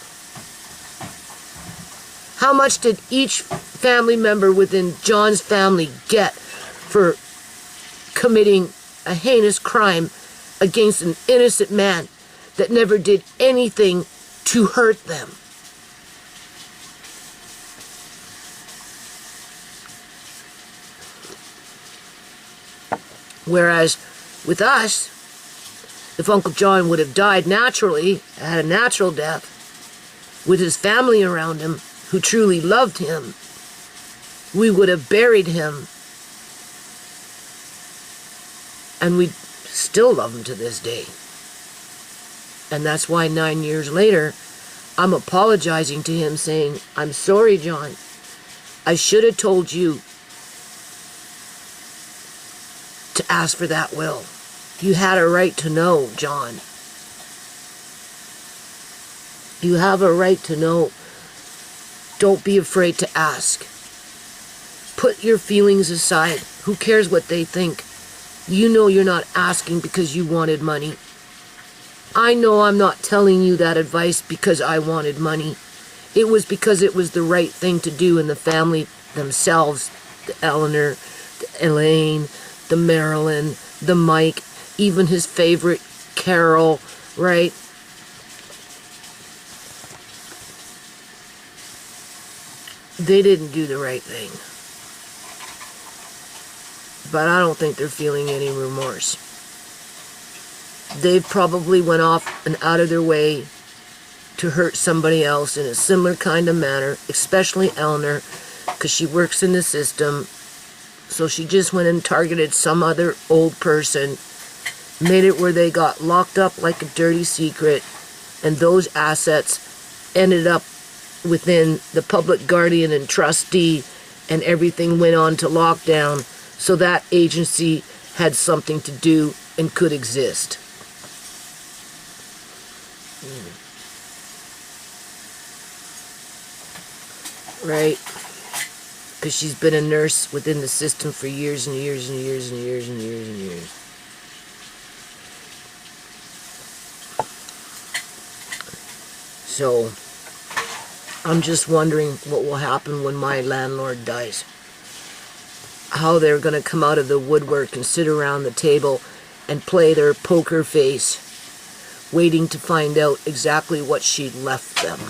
How much did each family member within John's family get for committing a heinous crime against an innocent man that never did anything to hurt them? Whereas with us, if Uncle John would have died naturally, had a natural death, with his family around him who truly loved him, we would have buried him. And we still love him to this day. And that's why 9 years later, I'm apologizing to him saying, I'm sorry, John. I should have told you to ask for that will. You had a right to know, John. You have a right to know. Don't be afraid to ask. Put your feelings aside. Who cares what they think? You know you're not asking because you wanted money. I know I'm not telling you that advice because I wanted money. It was because it was the right thing to do in the family themselves, the Eleanor, the Elaine, the Marilyn, the Mike, even his favorite Carol, right? They didn't do the right thing. But I don't think they're feeling any remorse. They probably went off and out of their way to hurt somebody else in a similar kind of manner, especially Eleanor, because she works in the system. So she just went and targeted some other old person, made it where they got locked up like a dirty secret, and those assets ended up within the public guardian and trustee, and everything went on to lockdown, so that agency had something to do and could exist. Right? Because she's been a nurse within the system for years and years and years and years and years and years. So, I'm just wondering what will happen when my landlord dies. How they're going to come out of the woodwork and sit around the table and play their poker face, waiting to find out exactly what she left them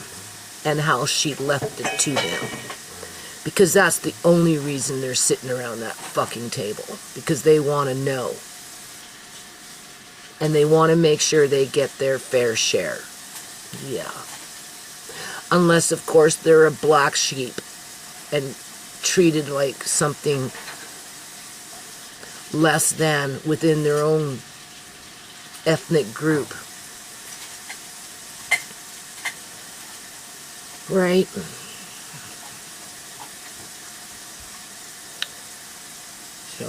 and how she left it to them. Because that's the only reason they're sitting around that fucking table. Because they want to know. And they want to make sure they get their fair share. Yeah. Unless, of course, they're a black sheep and treated like something less than within their own ethnic group. Right? So,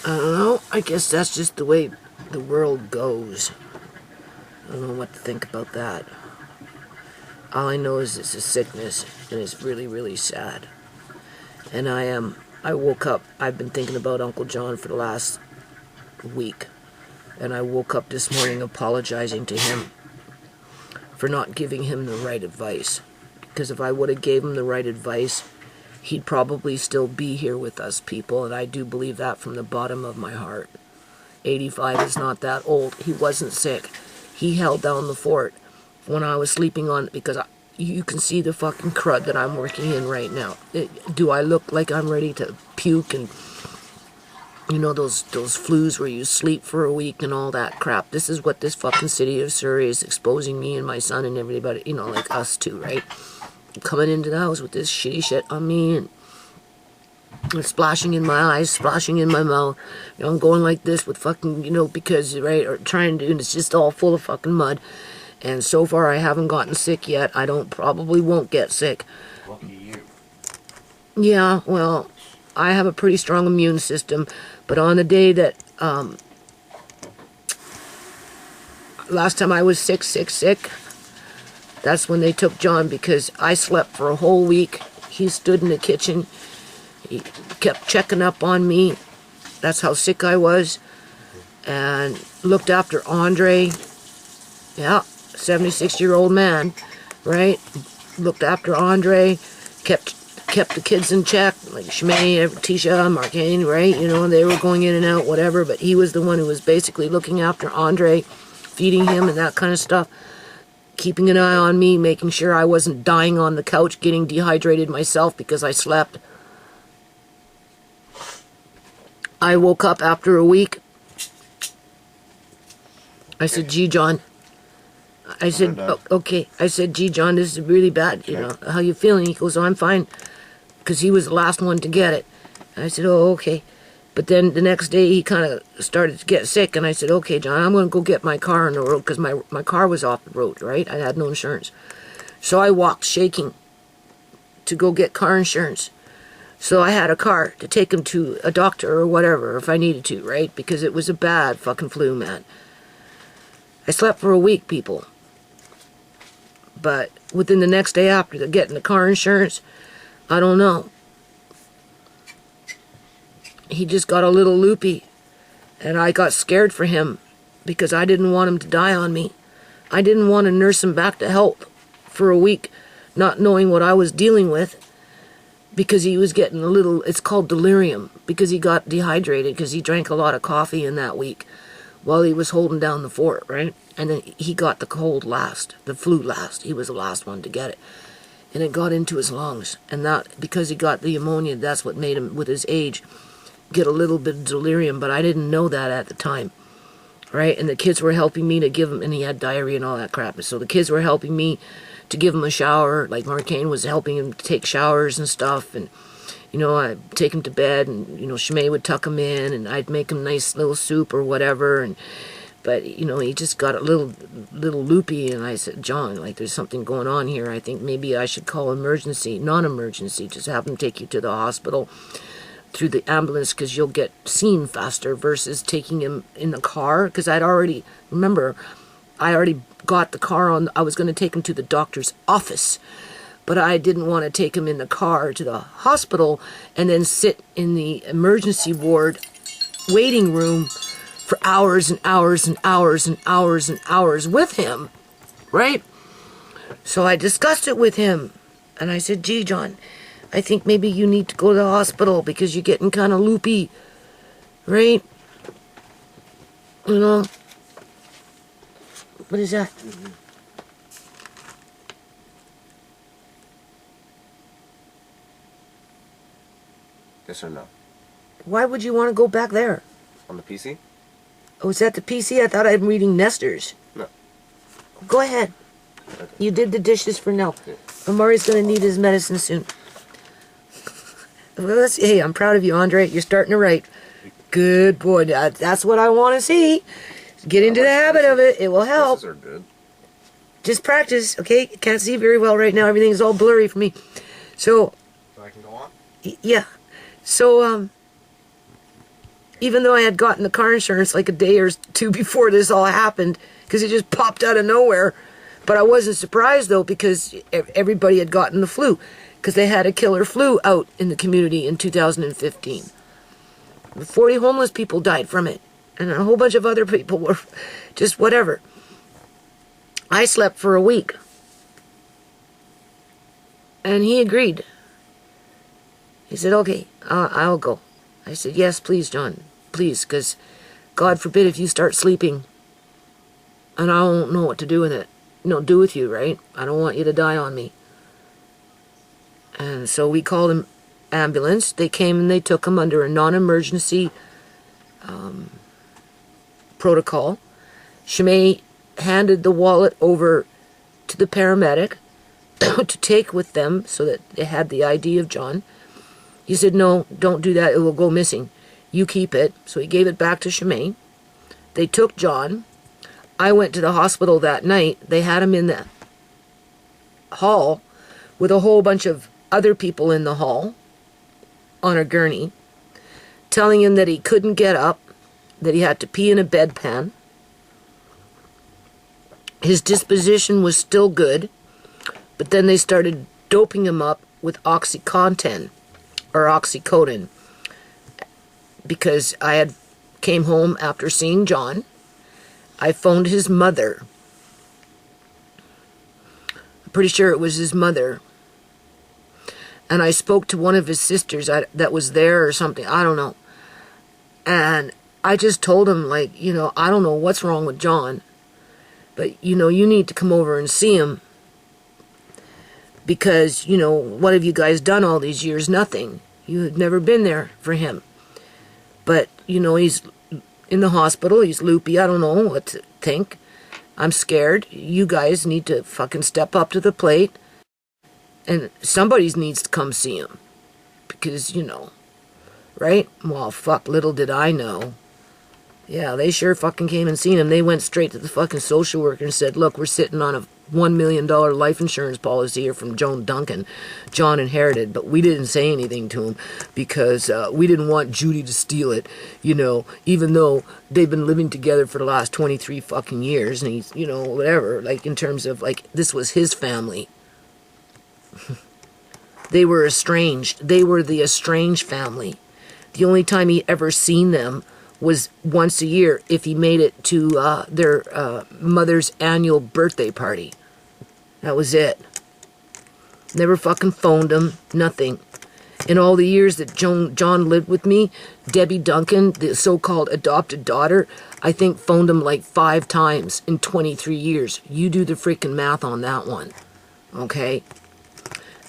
I don't know. I guess that's just the way the world goes. I don't know what to think about that. All I know is it's a sickness, and it's really, really sad. And I woke up, I've been thinking about Uncle John for the last week. And I woke up this morning apologizing to him for not giving him the right advice. Because if I would have gave him the right advice, he'd probably still be here with us people, and I do believe that from the bottom of my heart. 85 is not that old. He wasn't sick. He held down the fort when I was sleeping on it, because you can see the fucking crud that I'm working in right now. Do I look like I'm ready to puke and, you know, those flus where you sleep for a week and all that crap? This is what this fucking city of Surrey is exposing me and my son and everybody, you know, like us too, right? Coming into the house with this shitty shit on me, and it's splashing in my eyes, splashing in my mouth. You know, I'm going like this with fucking, you know, because, right, or trying to, and it's just all full of fucking mud. And so far I haven't gotten sick yet. I probably won't get sick. Lucky you. Yeah, well, I have a pretty strong immune system, but on the day that, last time I was sick, that's when they took John, because I slept for a whole week. He stood in the kitchen. He kept checking up on me. That's how sick I was. And looked after Andre. Yeah, 76-year-old man, right? Looked after Andre. Kept the kids in check, like Shmay, Tisha, Markane, right? You know, they were going in and out, whatever. But he was the one who was basically looking after Andre, feeding him and that kind of stuff. Keeping an eye on me, making sure I wasn't dying on the couch, getting dehydrated myself because I slept. I woke up after a week. I said, gee, John. I said, okay. I said, gee, John, this is really bad. You know, how you feeling? He goes, oh, I'm fine. Because he was the last one to get it. And I said, oh, okay. But then the next day he kind of started to get sick, and I said, okay, John, I'm going to go get my car on the road, because my car was off the road, right? I had no insurance. So I walked shaking to go get car insurance. So I had a car to take him to a doctor or whatever if I needed to, right? Because it was a bad fucking flu, man. I slept for a week, people. But within the next day after getting the car insurance, I don't know. He just got a little loopy, and I got scared for him because I didn't want him to die on me. I didn't want to nurse him back to health for a week, not knowing what I was dealing with, because he was getting a little, it's called delirium, because he got dehydrated because he drank a lot of coffee in that week while he was holding down the fort, right? And then he got the cold last, the flu last. He was the last one to get it. And it got into his lungs. And that, because he got the pneumonia, that's what made him, with his age, get a little bit of delirium. But I didn't know that at the time, right? And the kids were helping me to give him, and he had diarrhea and all that crap. So the kids were helping me to give him a shower. Like Marcane was helping him to take showers and stuff. And, I'd take him to bed, and, Shimei would tuck him in, and I'd make him nice little soup or whatever. But, he just got a little loopy, and I said, John, like, there's something going on here. I think maybe I should call non-emergency, just have them take you to the hospital through the ambulance, because you'll get seen faster versus taking him in the car. Because I already got the car on, I was going to take him to the doctor's office, but I didn't want to take him in the car to the hospital and then sit in the emergency ward waiting room for hours and hours and hours and hours and hours with him, right? So I discussed it with him, and I said, gee, John, I think maybe you need to go to the hospital because you're getting kind of loopy, right? What is that? Yes or no? Why would you want to go back there? On the PC? Oh, is that the PC? I thought I'm reading Nestor's. No. Go ahead. Okay. You did the dishes for now. Yeah. Amari's going to need his medicine soon. Hey, I'm proud of you, Andre. You're starting to write. Good boy. That's what I want to see. Get into the habit of it. It will help. Are good. Just practice, okay? Can't see very well right now. Everything's all blurry for me. So I can go on? Yeah. So, even though I had gotten the car insurance like a day or two before this all happened, because it just popped out of nowhere, but I wasn't surprised, though, because everybody had gotten the flu, because they had a killer flu out in the community in 2015. 40 homeless people died from it, and a whole bunch of other people were just whatever. I slept for a week, and he agreed. He said, okay, I'll go. I said, yes, please, John, please, because God forbid if you start sleeping and I won't know what to do with it. Do with you, right? I don't want you to die on me. And so we called an ambulance. They came and they took him under a non-emergency protocol. Shimei handed the wallet over to the paramedic to take with them so that they had the ID of John. He said, no, don't do that. It will go missing. You keep it. So he gave it back to Shimei. They took John. I went to the hospital that night. They had him in the hall with a whole bunch of other people in the hall on a gurney, telling him that he couldn't get up, that he had to pee in a bedpan. His disposition was still good, but then they started doping him up with OxyContin, or oxycodone, because I had came home after seeing John. I phoned his mother. I'm pretty sure it was his mother. And I spoke to one of his sisters that was there or something. I don't know. And I just told him, like, I don't know what's wrong with John, but, you need to come over and see him. Because, what have you guys done all these years? Nothing. You had never been there for him. But, he's in the hospital. He's loopy. I don't know what to think. I'm scared. You guys need to fucking step up to the plate. And somebody needs to come see him. Because, right? Well, fuck, little did I know. Yeah, they sure fucking came and seen him. They went straight to the fucking social worker and said, look, we're sitting on a $1 million life insurance policy here from Joan Duncan. John inherited, but we didn't say anything to him because we didn't want Judy to steal it, even though they've been living together for the last 23 fucking years, and he's, whatever, like, in terms of, like, this was his family. They were estranged. They were the estranged family. The only time he ever seen them was once a year if he made it to their mother's annual birthday party. That was it. Never fucking phoned him. Nothing. In all the years that John lived with me, Debbie Duncan, the so-called adopted daughter, I think phoned him like 5 times in 23 years. You do the freaking math on that one, okay?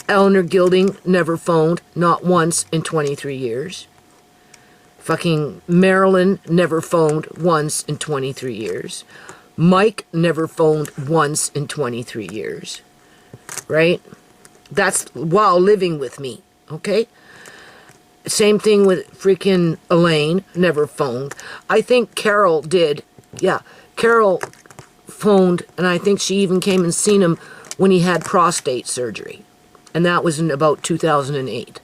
Eleanor Gilding never phoned, not once in 23 years. Fucking Marilyn never phoned once in 23 years. Mike never phoned once in 23 years, right? That's while living with me. Okay? Same thing with freaking Elaine, never phoned. I think Carol did. Yeah, Carol phoned, and I think she even came and seen him when he had prostate surgery. And that was in about 2008.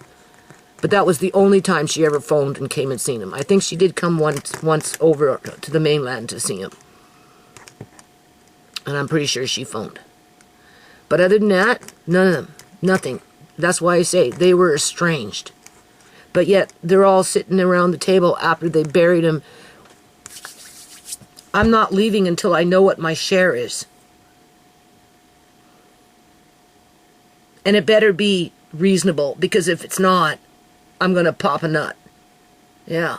But that was the only time she ever phoned and came and seen him. I think she did come once over to the mainland to see him. And I'm pretty sure she phoned. But other than that, none of them. Nothing. That's why I say they were estranged. But yet, they're all sitting around the table after they buried him. I'm not leaving until I know what my share is. And it better be reasonable, because if it's not, I'm going to pop a nut. Yeah.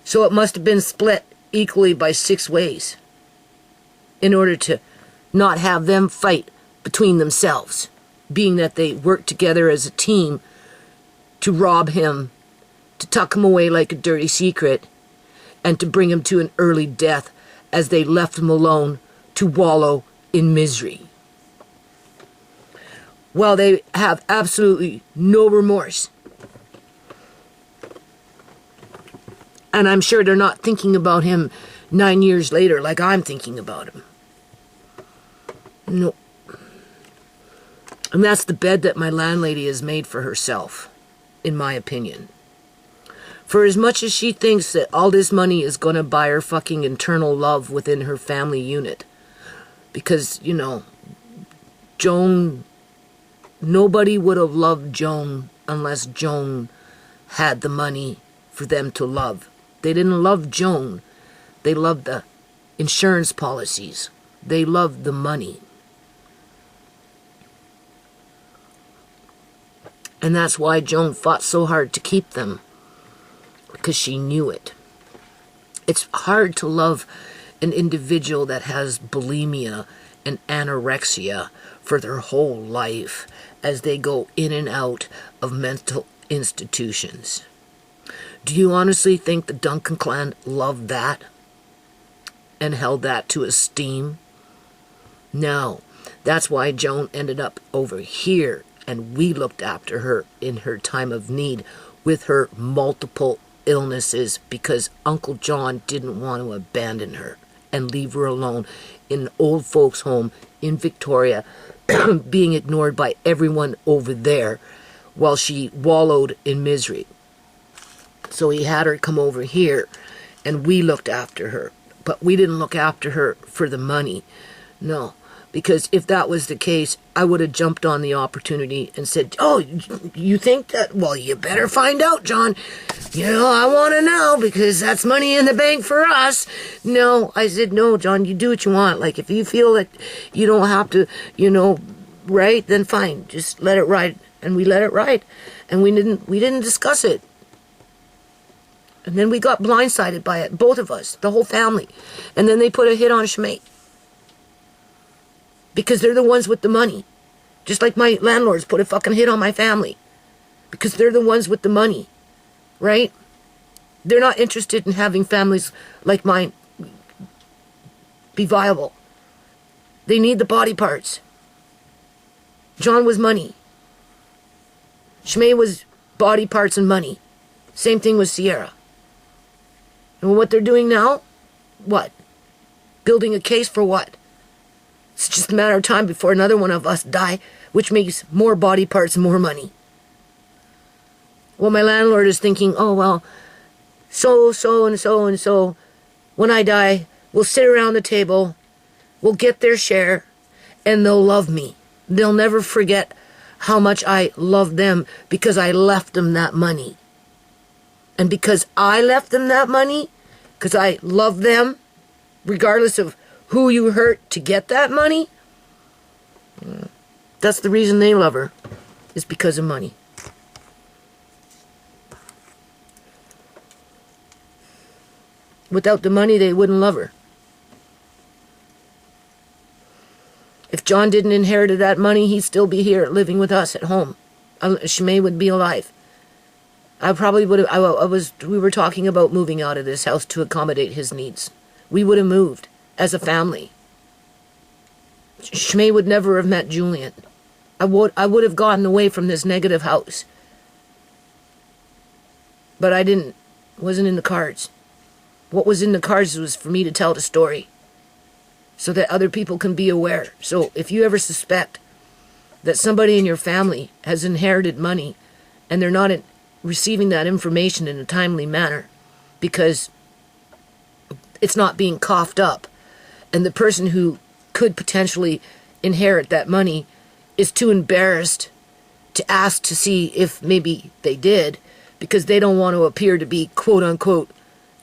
So it must have been split equally by 6 ways in order to not have them fight between themselves, being that they worked together as a team to rob him, to tuck him away like a dirty secret, and to bring him to an early death as they left him alone to wallow in misery. Well, they have absolutely no remorse. And I'm sure they're not thinking about him 9 years later like I'm thinking about him. No. And that's the bed that my landlady has made for herself, in my opinion. For as much as she thinks that all this money is going to buy her fucking internal love within her family unit. Because, you know, Joan, nobody would have loved Joan unless Joan had the money for them to love. They didn't love Joan. They loved the insurance policies. They loved the money. And that's why Joan fought so hard to keep them. Because she knew it. It's hard to love an individual that has bulimia and anorexia for their whole life as they go in and out of mental institutions. Do you honestly think the Duncan clan loved that and held that to esteem? No. That's why Joan ended up over here, and we looked after her in her time of need with her multiple illnesses, because Uncle John didn't want to abandon her and leave her alone in an old folks' home in Victoria, being ignored by everyone over there while she wallowed in misery. So he had her come over here, and we looked after her. But we didn't look after her for the money. No. Because if that was the case, I would have jumped on the opportunity and said, oh, you think that? Well, you better find out, John. You know, I want to know, because that's money in the bank for us. No, I said, no, John, you do what you want. Like, if you feel that you don't have to, you know, right, then fine. Just let it ride. And we let it ride. And we didn't discuss it. And then we got blindsided by it, both of us, the whole family. And then they put a hit on Schmate. Because they're the ones with the money. Just like my landlords put a fucking hit on my family. Because they're the ones with the money. Right? They're not interested in having families like mine be viable. They need the body parts. John was money. Schmate was body parts and money. Same thing with Sierra. And what they're doing now? What? Building a case for what? It's just a matter of time before another one of us die, which means more body parts and more money. Well, my landlord is thinking, oh, well, so, when I die, we'll sit around the table, we'll get their share, and they'll love me. They'll never forget how much I love them because I left them that money. And because I left them that money, because I love them, regardless of who you hurt to get that money, that's the reason they love her, is because of money. Without the money, they wouldn't love her. If John didn't inherit that money, he'd still be here living with us at home. Shmei would be alive. I probably would have, we were talking about moving out of this house to accommodate his needs. We would have moved as a family. Shmei would never have met Julian. I would have gotten away from this negative house. But I didn't. Wasn't in the cards. What was in the cards was for me to tell the story so that other people can be aware. So if you ever suspect that somebody in your family has inherited money and they're not receiving that information in a timely manner because it's not being coughed up, and the person who could potentially inherit that money is too embarrassed to ask to see if maybe they did, because they don't want to appear to be quote-unquote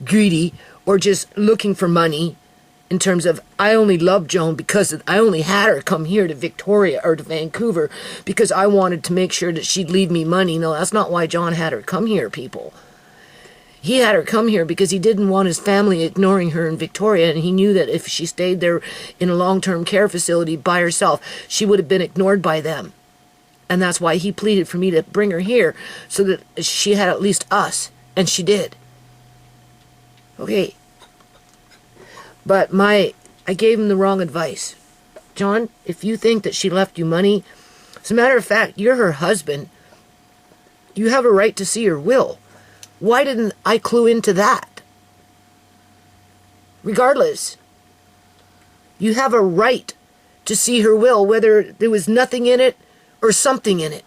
greedy or just looking for money, in terms of, I only love Joan because I only had her come here to Victoria or to Vancouver because I wanted to make sure that she'd leave me money. No, that's not why John had her come here, people. He had her come here because he didn't want his family ignoring her in Victoria, and he knew that if she stayed there in a long-term care facility by herself, she would have been ignored by them. And that's why he pleaded for me to bring her here, so that she had at least us, and she did. Okay. But I gave him the wrong advice. John, if you think that she left you money, as a matter of fact, you're her husband. You have a right to see her will. Why didn't I clue into that? Regardless, you have a right to see her will, whether there was nothing in it or something in it.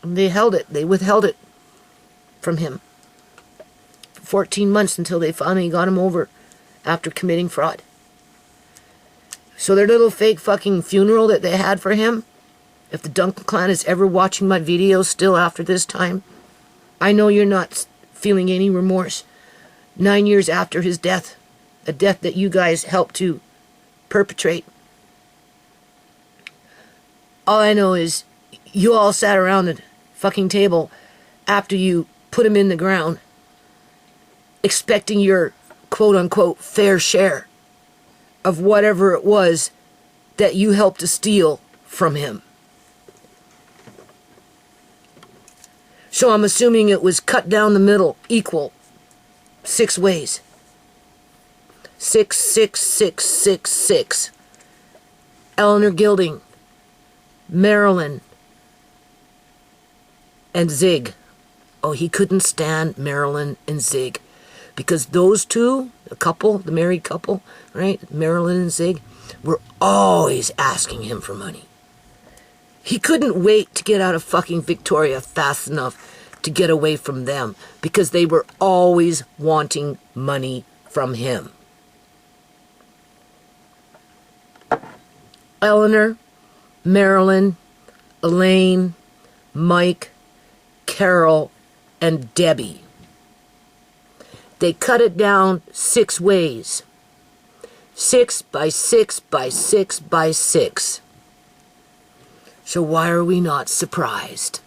And they held it. They withheld it from him for 14 months until they finally got him over after committing fraud. So their little fake fucking funeral that they had for him, if the Duncan clan is ever watching my videos still after this time, I know you're not feeling any remorse. 9 years after his death, a death that you guys helped to perpetrate. All I know is you all sat around the fucking table after you put him in the ground, expecting your quote-unquote fair share of whatever it was that you helped to steal from him. So I'm assuming it was cut down the middle, equal, 6 ways. 6, 6, 6, 6, 6. Eleanor Gilding, Marilyn, and Zig. Oh, he couldn't stand Marilyn and Zig, because those two, the couple, the married couple, right, Marilyn and Zig, were always asking him for money. He couldn't wait to get out of fucking Victoria fast enough to get away from them, because they were always wanting money from him. Eleanor, Marilyn, Elaine, Mike, Carol, and Debbie. They cut it down 6 ways. 6 by 6 by 6 by 6. So why are we not surprised?